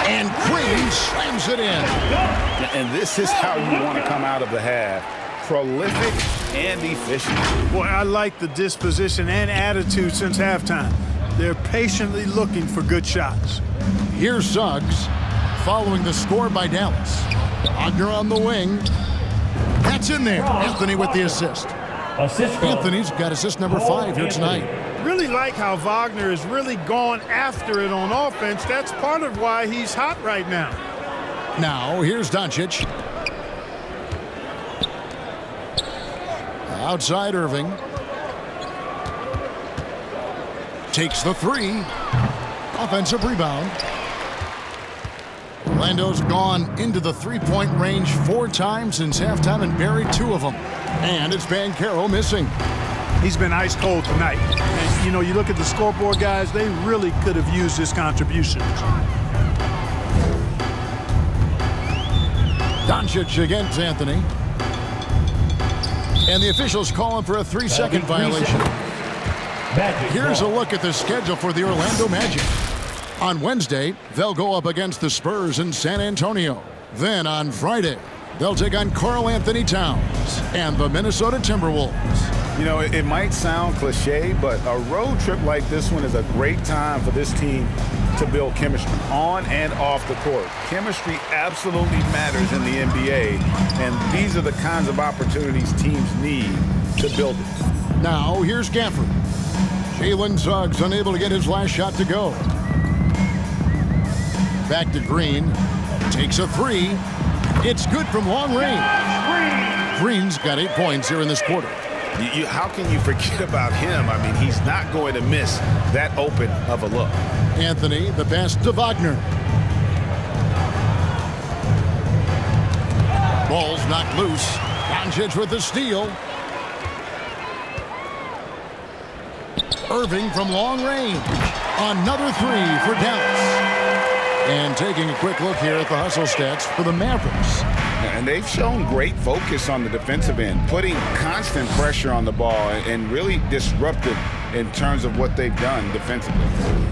And Green slams it in. And this is how you want to come out of the half. Prolific and efficient. Boy, I like the disposition and attitude since halftime. They're patiently looking for good shots. Here's Suggs following the score by Dallas. Wagner on the wing. That's in there. Anthony with the assist. Anthony's got assist number 5 here tonight. Really like how Wagner has really gone after it on offense. That's part of why he's hot right now. Now, here's Doncic. Outside Irving. Takes the 3. Offensive rebound. Orlando's gone into the three-point range 4 times since halftime and buried 2 of them. And it's Banchero missing. He's been ice cold tonight. And, you know, you look at the scoreboard, guys, they really could have used his contributions. Doncic against Anthony. And the officials calling for a 3-second violation. Here's a look at the schedule for the Orlando Magic. On Wednesday, they'll go up against the Spurs in San Antonio. Then on Friday, they'll take on Karl Anthony Towns and the Minnesota Timberwolves. You know, it might sound cliche, but a road trip like this one is a great time for this team to build chemistry on and off the court. Chemistry absolutely matters in the NBA, and these are the kinds of opportunities teams need to build it. Now, here's Gafford. Jalen Suggs unable to get his last shot to go. Back to Green. Takes a 3. It's good from long range. Green's got 8 points here in this quarter. How can you forget about him? I mean, he's not going to miss that open of a look. Anthony, the pass to Wagner. Ball's knocked loose. Doncic with the steal. Irving from long range. Another 3 for Dallas. And taking a quick look here at the hustle stats for the Mavericks. And they've shown great focus on the defensive end, putting constant pressure on the ball and really disruptive in terms of what they've done defensively.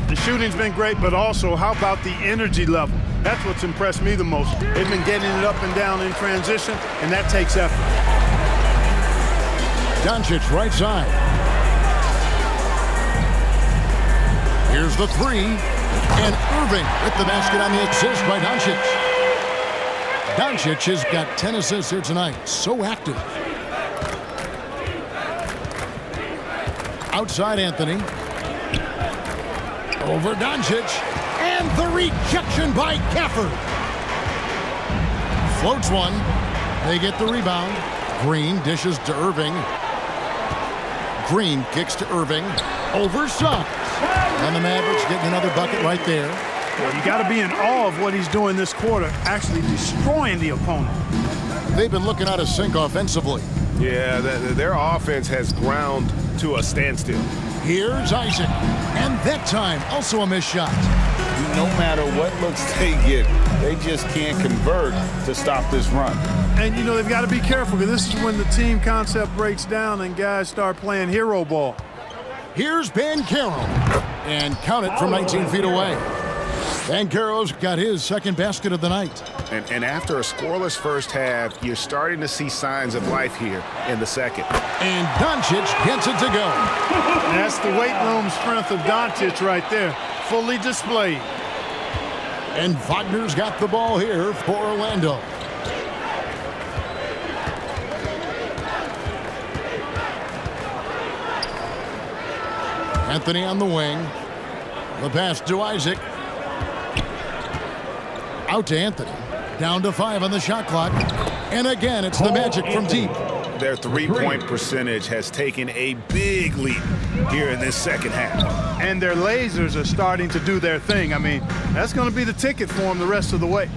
The shooting's been great, but also how about the energy level? That's what's impressed me the most. They've been getting it up and down in transition, and that takes effort. Doncic right side. Here's the three. And Irving with the basket on the assist by Doncic. Doncic has got 10 assists here tonight. So active. Outside Anthony. Over Doncic. And the rejection by Gafford. Floats one. They get the rebound. Green dishes to Irving. Green kicks to Irving. Over Suggs. And the Mavericks getting another bucket right there. Well, you got to be in awe of what he's doing this quarter, actually destroying the opponent. They've been looking out of sync offensively. Yeah, their offense has ground to a standstill. Here's Isaac. And that time, also a missed shot. No matter what looks they get, they just can't convert to stop this run. And, you know, they've got to be careful because this is when the team concept breaks down and guys start playing hero ball. Here's Banchero. And count it from 19 feet away. Banchero's got his second basket of the night. And after a scoreless first half, you're starting to see signs of life here in the second. And Doncic gets it to go. That's the weight room strength of Doncic right there, fully displayed. And Wagner's got the ball here for Orlando. Anthony on the wing. The pass to Isaac. Out to Anthony. Down to 5 on the shot clock. And again, it's the Magic from deep. Their three-point percentage has taken a big leap here in this second half. And their lasers are starting to do their thing. I mean, that's going to be the ticket for them the rest of the way.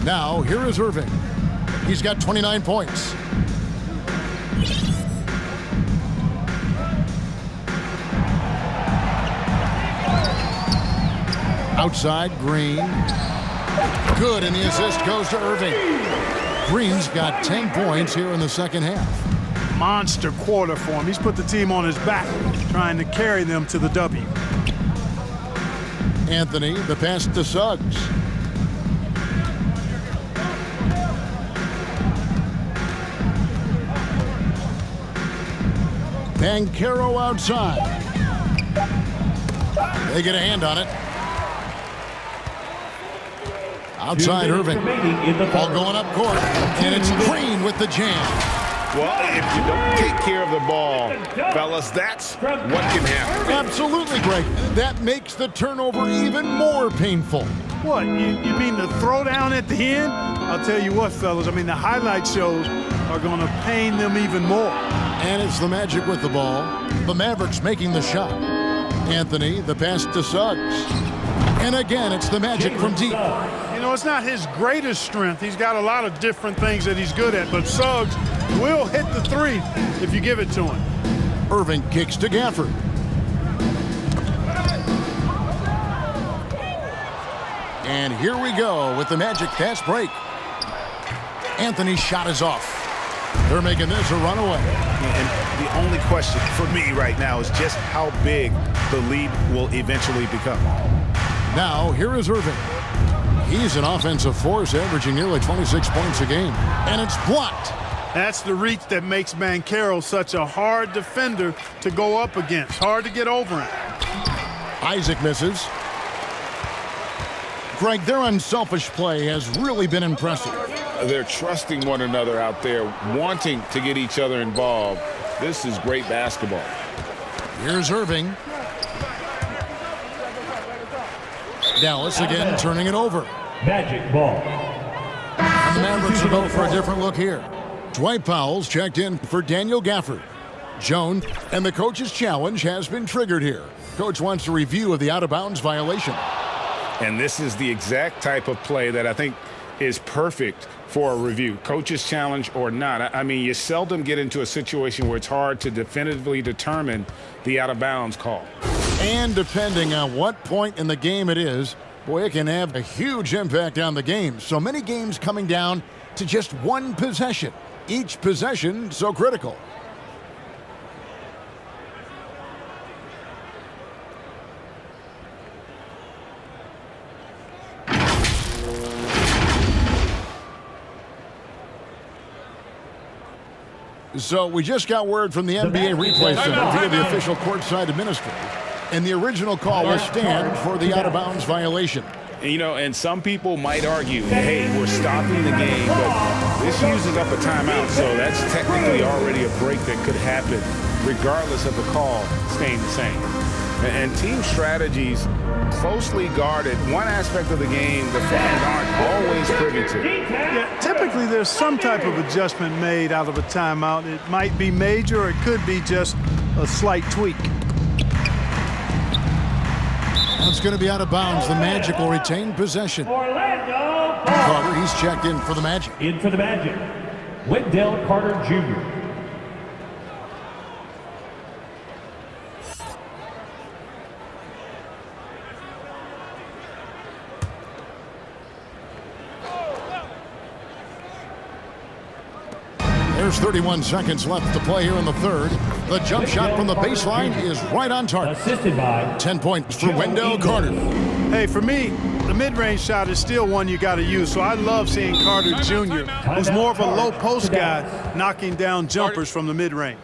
Now, here is Irving. He's got 29 points. Outside, Green. Good, and the assist goes to Irving. Green's got 10 points here in the second half. Monster quarter for him. He's put the team on his back, trying to carry them to the W. Anthony, the pass to Suggs. Banchero outside. They get a hand on it. Outside Irving. Ball going up court. And it's Green with the jam. Well, if you don't take care of the ball, fellas, that's what can happen. Absolutely, Greg. That makes the turnover even more painful. What, you mean the throwdown at the end? I'll tell you what, fellas, I mean, the highlight shows are going to pain them even more. And it's the Magic with the ball. The Mavericks making the shot. Anthony, the pass to Suggs. And again, it's the Magic from deep. You know, it's not his greatest strength. He's got a lot of different things that he's good at, but Suggs will hit the three if you give it to him. Irving kicks to Gafford. And here we go with the Magic fast break. Anthony's shot is off. They're making this a runaway. And the only question for me right now is just how big the lead will eventually become. Now, here is Irving. He's an offensive force, averaging nearly 26 points a game. And it's blocked. That's the reach that makes Banchero such a hard defender to go up against. Hard to get over him. Isaac misses. Greg, their unselfish play has really been impressive. They're trusting one another out there, wanting to get each other involved. This is great basketball. Here's Irving. Dallas again turning it over. Magic ball. And the Mavericks will go for a different look here. Dwight Powell's checked in for Daniel Gafford. Jones, and the coach's challenge has been triggered here. Coach wants a review of the out-of-bounds violation. And this is the exact type of play that I think is perfect for a review, coach's challenge or not. I mean, you seldom get into a situation where it's hard to definitively determine the out-of-bounds call. And depending on what point in the game it is, boy, it can have a huge impact on the game. So many games coming down to just one possession. Each possession so critical. So we just got word from the NBA replay center via the official courtside administrator. And the original call will stand for the out-of-bounds violation. You know, and some people might argue, hey, we're stopping the game, but this uses up a timeout, so that's technically already a break that could happen regardless of the call staying the same. And team strategies closely guarded. One aspect of the game the fans aren't always privy to. Yeah, typically there's some type of adjustment made out of a timeout. It might be major or it could be just a slight tweak. It's going to be out of bounds. The Magic will retain possession. Carter, he's checked in for the Magic. In for the Magic, Wendell Carter Jr. There's 31 seconds left to play here in the third. The jump shot from the baseline is right on target. Assisted by 10 points for Wendell Carter. Hey, for me, the mid-range shot is still one you got to use, so I love seeing Carter Jr., who's more of a low-post guy, knocking down jumpers from the mid-range.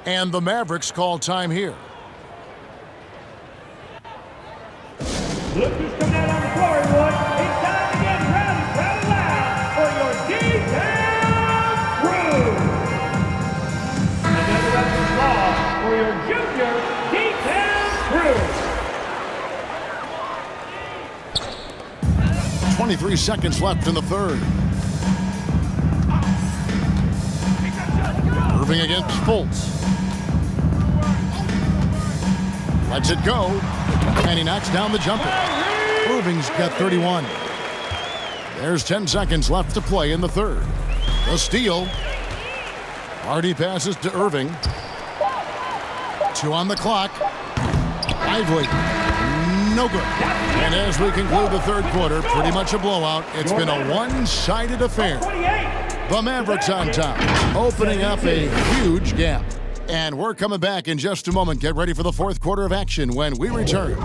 And the Mavericks call time here. Look who's coming out on the floor, everyone. It's time to get rowdy, loud for your D-Town crew. Another round of applause for your junior D-Town crew. 23 seconds left in the third. Irving against Fultz. Lets it go. And he knocks down the jumper. Irving's got 31. There's 10 seconds left to play in the third. The steal. Hardy passes to Irving. 2 on the clock. Lively. No good. And as we conclude the third quarter, pretty much a blowout. It's been a one-sided affair. The Mavericks on top, opening up a huge gap. And we're coming back in just a moment. Get ready for the fourth quarter of action when we return.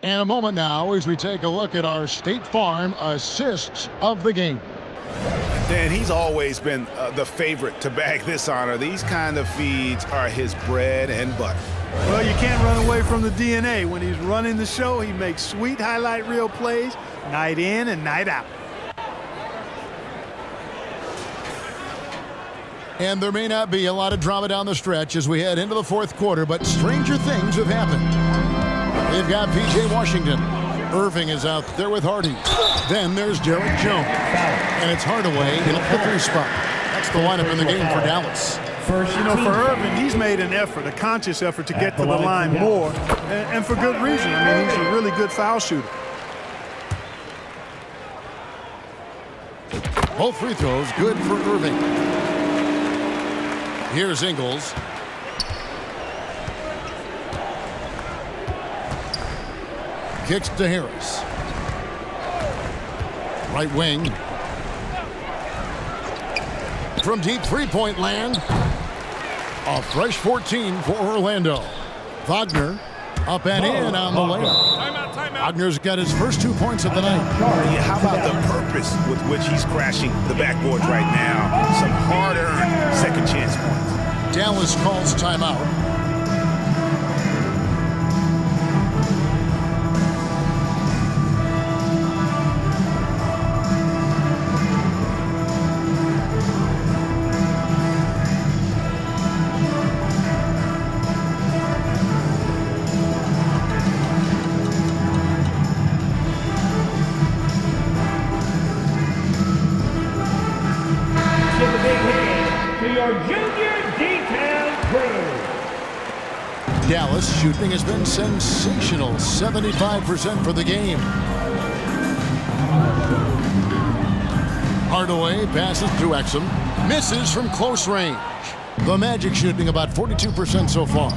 And a moment now as we take a look at our State Farm assists of the game. Dan, he's always been the favorite to bag this honor. These kind of feeds are his bread and butter. Well, you can't run away from the DNA. When he's running the show, he makes sweet highlight reel plays night in and night out. And there may not be a lot of drama down the stretch as we head into the fourth quarter, but stranger things have happened. They've got P.J. Washington. Irving is out there with Hardy. Then there's Derek Jones. And it's Hardaway in a pick-and spot. That's the lineup in the game for Dallas. You know, for Irving, he's made an effort, a conscious effort to get to the line more, and for good reason. I mean, he's a really good foul shooter. Both free throws good for Irving. Here's Ingles. Kicks to Harris. Right wing. From deep three-point land. A fresh 14 for Orlando. Wagner up and in on the layup. Wagner's got his first 2 points of the night. Yeah, how about the purpose with which he's crashing the backboards right now? Some hard-earned second chance points. Dallas calls timeout. Dallas shooting has been sensational, 75% for the game. Hardaway passes to Exum, misses from close range. The Magic shooting about 42% so far.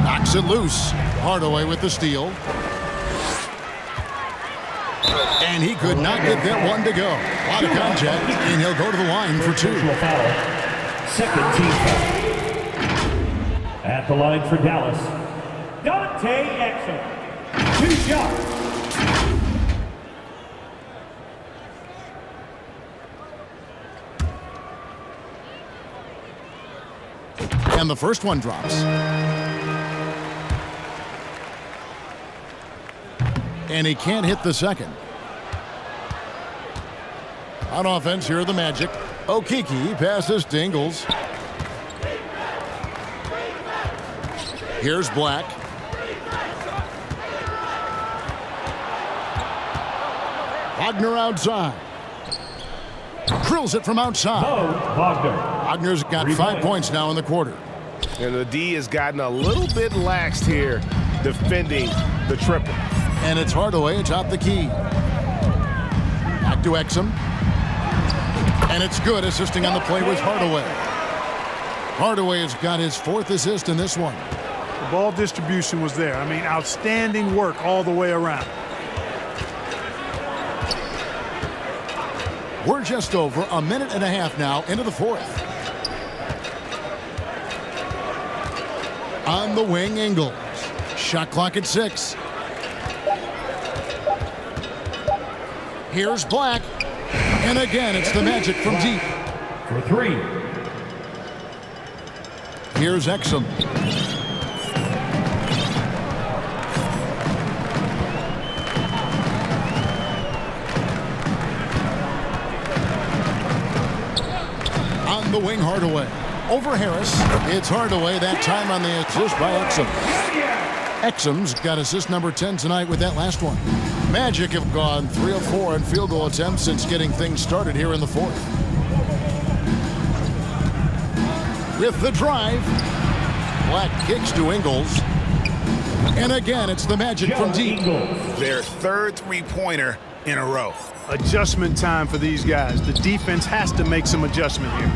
Knocks it loose. Hardaway with the steal. And he could not get that one to go. A lot of contact, and he'll go to the line for 2. Second team foul. At the line for Dallas, Exum. 2 shots. And the first one drops. And he can't hit the second. On offense, here are the Magic. Okeke passes to Ingles. Here's Black. Wagner outside. Drills it from outside. Wagner's got 5 points now in the quarter. And the D has gotten a little bit laxed here defending the triple. And it's Hardaway atop the key. Back to Exum. And it's good, assisting on the play with Hardaway. Hardaway has got his 4th assist in this one. The ball distribution was there. I mean, outstanding work all the way around. We're just over a minute and a half now into the 4th. On the wing, Ingles. Shot clock at 6. Here's Black. And again, it's the Magic from deep. For 3. Here's Exum. On the wing, Hardaway. Over Harris. It's Hardaway, that time on the assist by Exum. Exum's got assist number 10 tonight with that last one. Magic have gone 3 of 4 in field goal attempts since getting things started here in the 4th. With the drive, Black kicks to Ingles. And again, it's the Magic from deep. Their 3rd three-pointer in a row. Adjustment time for these guys. The defense has to make some adjustment here.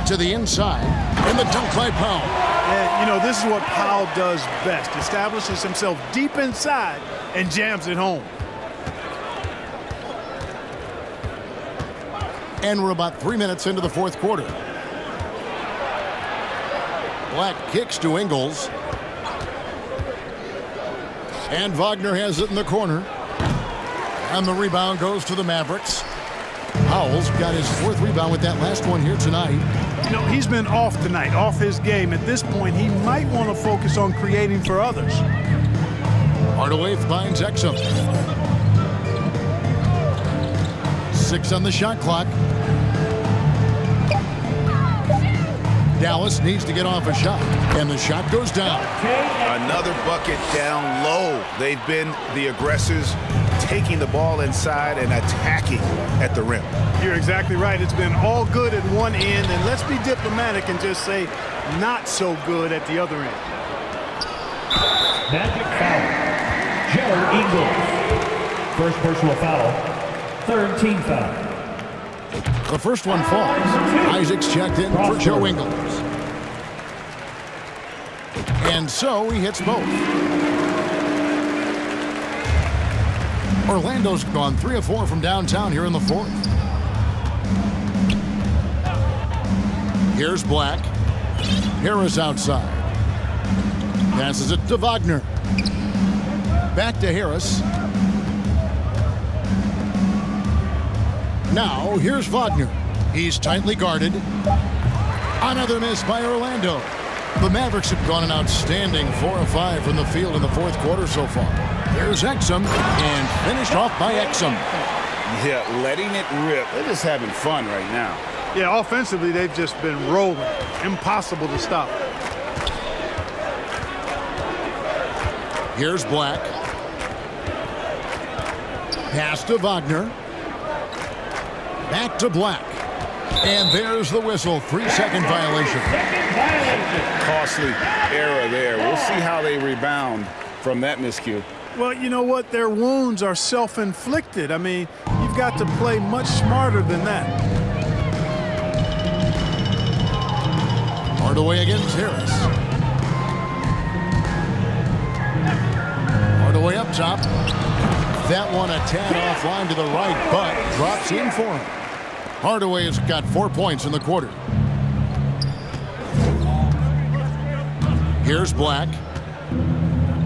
To the inside, and the dunk by Powell. And, you know, this is what Powell does best. Establishes himself deep inside and jams it home. And we're about 3 minutes into the 4th quarter. Black kicks to Ingles. And Wagner has it in the corner. And the rebound goes to the Mavericks. Powell's got his 4th rebound with that last one here tonight. You know, he's been off tonight, off his game. At this point, he might want to focus on creating for others. Hardaway finds Exum. 6 on the shot clock. Dallas needs to get off a shot, and the shot goes down. Another bucket down low. They've been the aggressors, taking the ball inside and attacking at the rim. You're exactly right. It's been all good at one end, and let's be diplomatic and just say not so good at the other end. Magic foul. Joe Ingles. First personal foul. 3rd team foul. The first one falls. Isaac's checked in for Joe Ingles. And so he hits both. Orlando's gone 3 of 4 from downtown here in the 4th. Here's Black. Harris outside. Passes it to Wagner. Back to Harris. Now, here's Wagner. He's tightly guarded. Another miss by Orlando. The Mavericks have gone an outstanding 4 of 5 from the field in the 4th quarter so far. Here's Exum, and finished off by Exum. Yeah, letting it rip. They're just having fun right now. Yeah, offensively, they've just been rolling. Impossible to stop. Here's Black. Pass to Wagner. Back to Black. And there's the whistle. 3-second violation. Costly error there. We'll see how they rebound from that miscue. Well, you know what? Their wounds are self-inflicted. I mean, you've got to play much smarter than that. Hardaway against Harris. Hardaway up top. That one a tad offline to the right, but drops in for him. Hardaway has got 4 points in the quarter. Here's Black.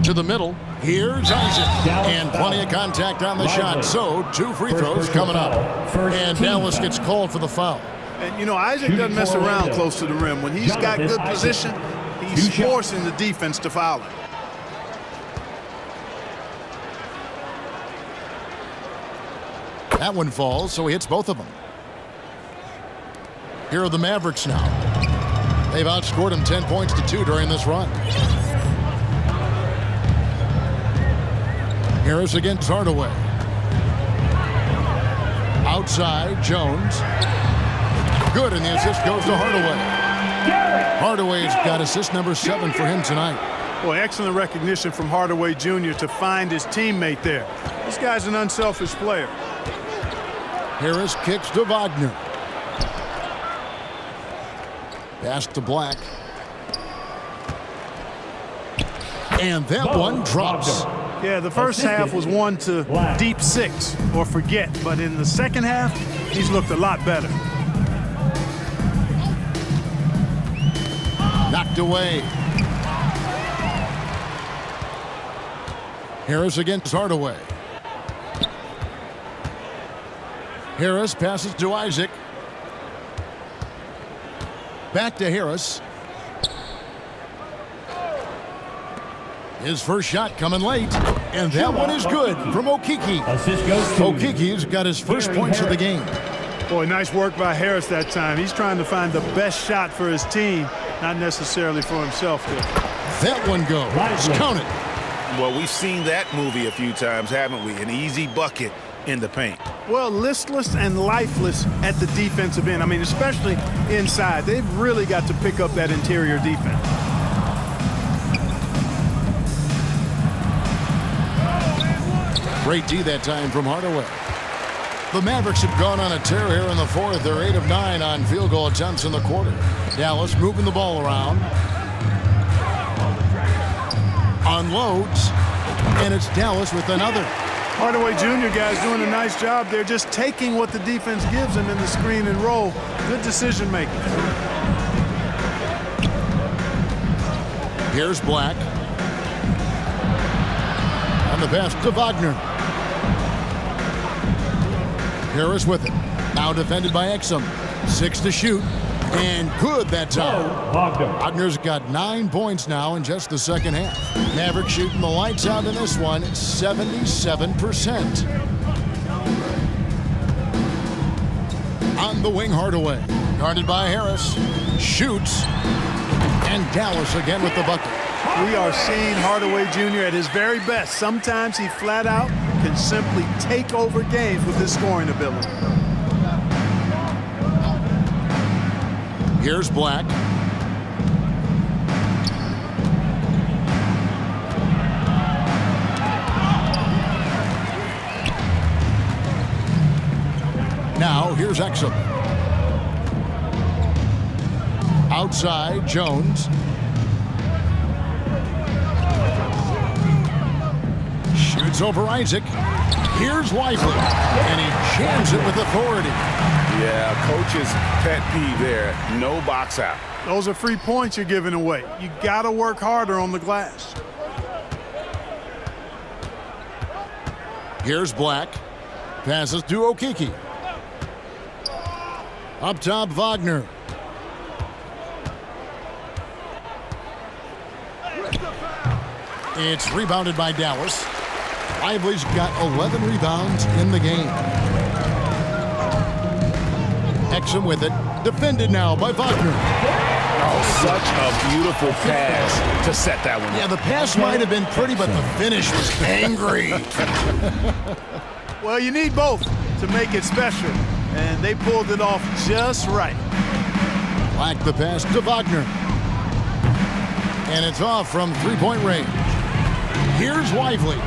To the middle. Here's Isaac. And plenty of contact on the shot. So 2 free throws coming up. And Dallas gets called for the foul. And, you know, Isaac doesn't mess around close to the rim. When he's got good position, he's forcing the defense to foul him. That one falls, so he hits both of them. Here are the Mavericks now. They've outscored him 10 points to 2 during this run. Harris against Hardaway. Outside, Jones. Good, and the assist goes to Hardaway. Hardaway's got assist number 7 for him tonight. Boy, excellent recognition from Hardaway Jr. to find his teammate there. This guy's an unselfish player. Harris kicks to Wagner. Pass to Black. And that one drops. Yeah, the first half was 1 to deep 6 or forget, but in the second half, he's looked a lot better. Knocked away. Harris against Hardaway. Harris passes to Isaac. Back to Harris. His first shot coming late, and that one is good from Okiki. Okiki's got his first points of the game. Boy, nice work by Harris that time. He's trying to find the best shot for his team, not necessarily for himself. That one goes. Count it. Well, we've seen that movie a few times, haven't we? An easy bucket in the paint. Well, listless and lifeless at the defensive end. I mean, especially inside. They've really got to pick up that interior defense. Great D that time from Hardaway. The Mavericks have gone on a tear here in the fourth. They're 8 of 9 on field goal attempts in the quarter. Dallas moving the ball around. Unloads. And it's Dallas with another. Hardaway Jr. guys doing a nice job. They're just taking what the defense gives them in the screen and roll. Good decision making. Here's Black. And the pass to Wagner. Harris with it. Now defended by Exum. 6 to shoot. And good that time. Wagner's got 9 points now in just the second half. Mavericks shooting the lights out in this one, 77%. On the wing, Hardaway. Guarded by Harris. Shoots. And Dallas again with the bucket. We are seeing Hardaway Jr. at his very best. Sometimes he flat out can simply take over games with his scoring ability. Here's Black. Now here's Exum. Outside, Jones. Shoots over Isaac. Here's Wisely. And he jams it with authority. Yeah, coach's pet peeve there. No box out. Those are free points you're giving away. You got to work harder on the glass. Here's Black. Passes to Okiki. Up top, Wagner. It's rebounded by Dallas. Lively's got 11 rebounds in the game. Exum with it. Defended now by Wagner. Oh, such a beautiful pass to set that one up. Yeah, the pass might have been pretty, but the finish was angry. Well, you need both to make it special, and they pulled it off just right. Black the pass to Wagner. And it's off from three-point range. Here's Lively.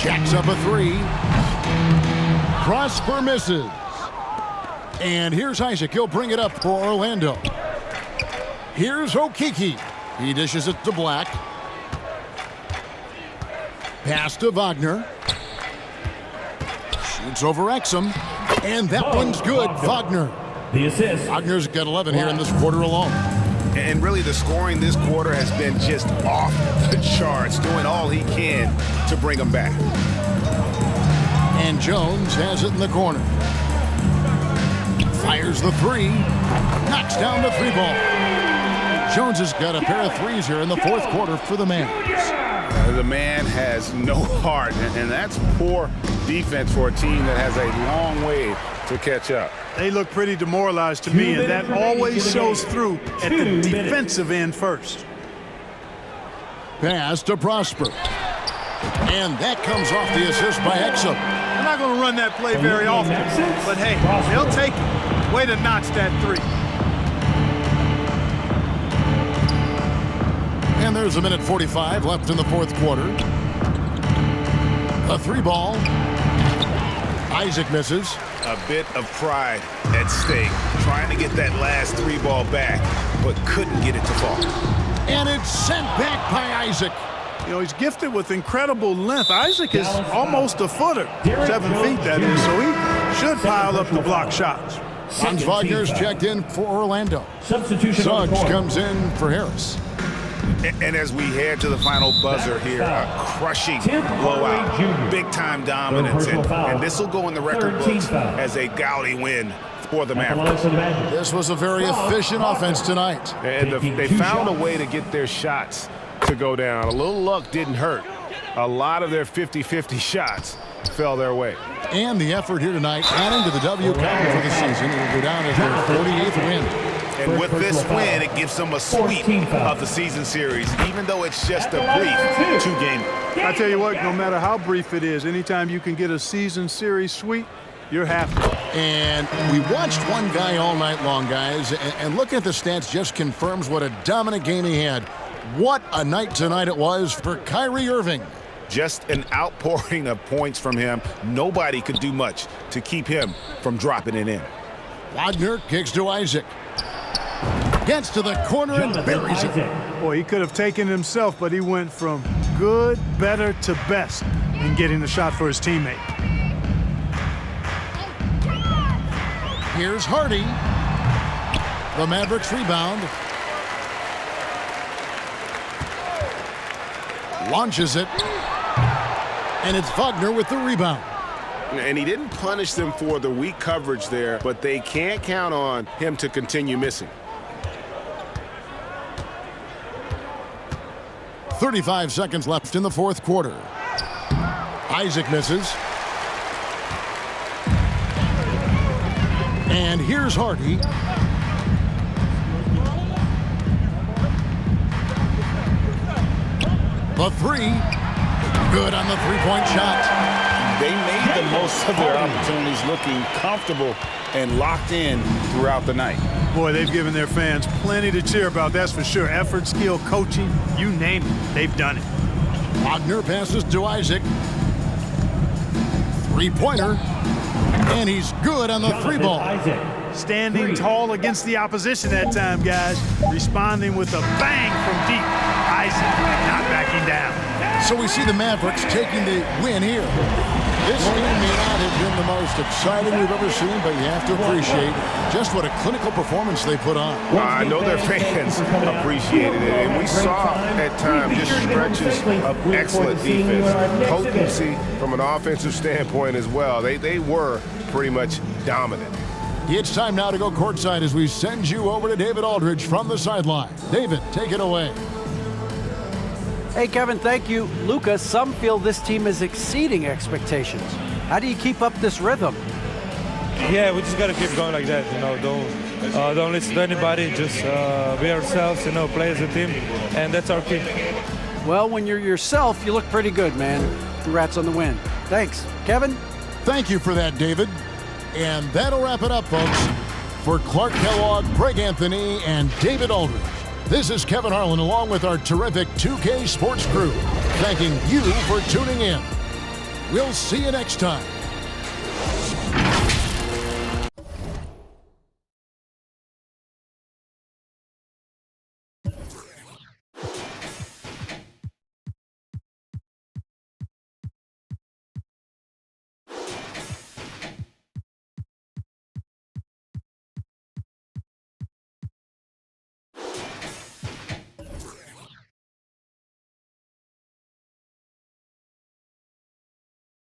Jacks up a 3. Prosper misses. And here's Isaac. He'll bring it up for Orlando. Here's Okiki. He dishes it to Black. Pass to Wagner. Shoots over Exum. And that one's good. Wagner. The assist. Wagner's got 11 here in this quarter alone. And really, the scoring this quarter has been just off the charts, doing all he can to bring them back. And Jones has it in the corner. Fires the three. Knocks down the three ball. Jones has got a pair of threes here in the fourth quarter for the Mavericks. The man has no heart, and that's poor defense for a team that has a long way to catch up. They look pretty demoralized to me, and that always shows through at the defensive end first. Pass to Prosper. And that comes off the assist by Exum. They're not going to run that play very often, but hey, they'll take it. Way to notch that three. And there's a minute 45 left in the fourth quarter. A three ball. Isaac misses. A bit of pride at stake, trying to get that last three ball back, but couldn't get it to fall. And it's sent back by Isaac. You know, he's gifted with incredible length. Isaac is almost a footer, 7 feet that is, so he should pile up the block shots. Hans Wagner's checked in for Orlando. Suggs comes in for Harris. And as we head to the final buzzer here, a crushing blowout, big-time dominance, and this will go in the record books as a gaudy win for the Mavericks. This was a very efficient offense tonight. And they found a way to get their shots to go down. A little luck didn't hurt. A lot of their 50-50 shots fell their way. And the effort here tonight, adding to the W count for the season, it will go down as their 48th win. And with this win, it gives them a sweep of the season series, even though it's just a brief two-game. I tell you what, no matter how brief it is, anytime you can get a season series sweep, you're happy. And we watched one guy all night long, guys, and looking at the stats just confirms what a dominant game he had. What a night tonight it was for Kyrie Irving. Just an outpouring of points from him. Nobody could do much to keep him from dropping it in. Wagner kicks to Isaac. Gets to the corner and buries it. Boy, he could have taken it himself, but he went from good, better to best in getting the shot for his teammate. Here's Hardy. The Mavericks rebound. Launches it. And it's Wagner with the rebound. And he didn't punish them for the weak coverage there, but they can't count on him to continue missing. 35 seconds left in the fourth quarter. Isaac misses. And here's Hardy. The three. Good on the three-point shot. They made the most of their opportunities, looking comfortable and locked in throughout the night. Boy, they've given their fans plenty to cheer about, that's for sure. Effort, skill, coaching, you name it, they've done it. Wagner passes to Isaac. Three-pointer. And he's good on the three ball. Standing tall against the opposition that time, guys. Responding with a bang from deep. Isaac not backing down. So we see the Mavericks taking the win here. This game may not have been the most exciting we've ever seen, but you have to appreciate just what a clinical performance they put on. I know their fans appreciated it, and we saw at times just stretches of excellent defense, potency from an offensive standpoint as well. They were pretty much dominant. It's time now to go courtside as we send you over to David Aldridge from the sideline. David, take it away. Hey, Kevin, thank you. Luka, some feel this team is exceeding expectations. How do you keep up this rhythm? Yeah, we just got to keep going like that. You know, don't listen to anybody. Just be ourselves, you know, play as a team, and that's our key. Well, when you're yourself, you look pretty good, man. Congrats on the win. Thanks. Kevin? Thank you for that, David. And that'll wrap it up, folks. For Clark Kellogg, Greg Anthony, and David Aldridge, this is Kevin Harlan along with our terrific 2K Sports crew, thanking you for tuning in. We'll see you next time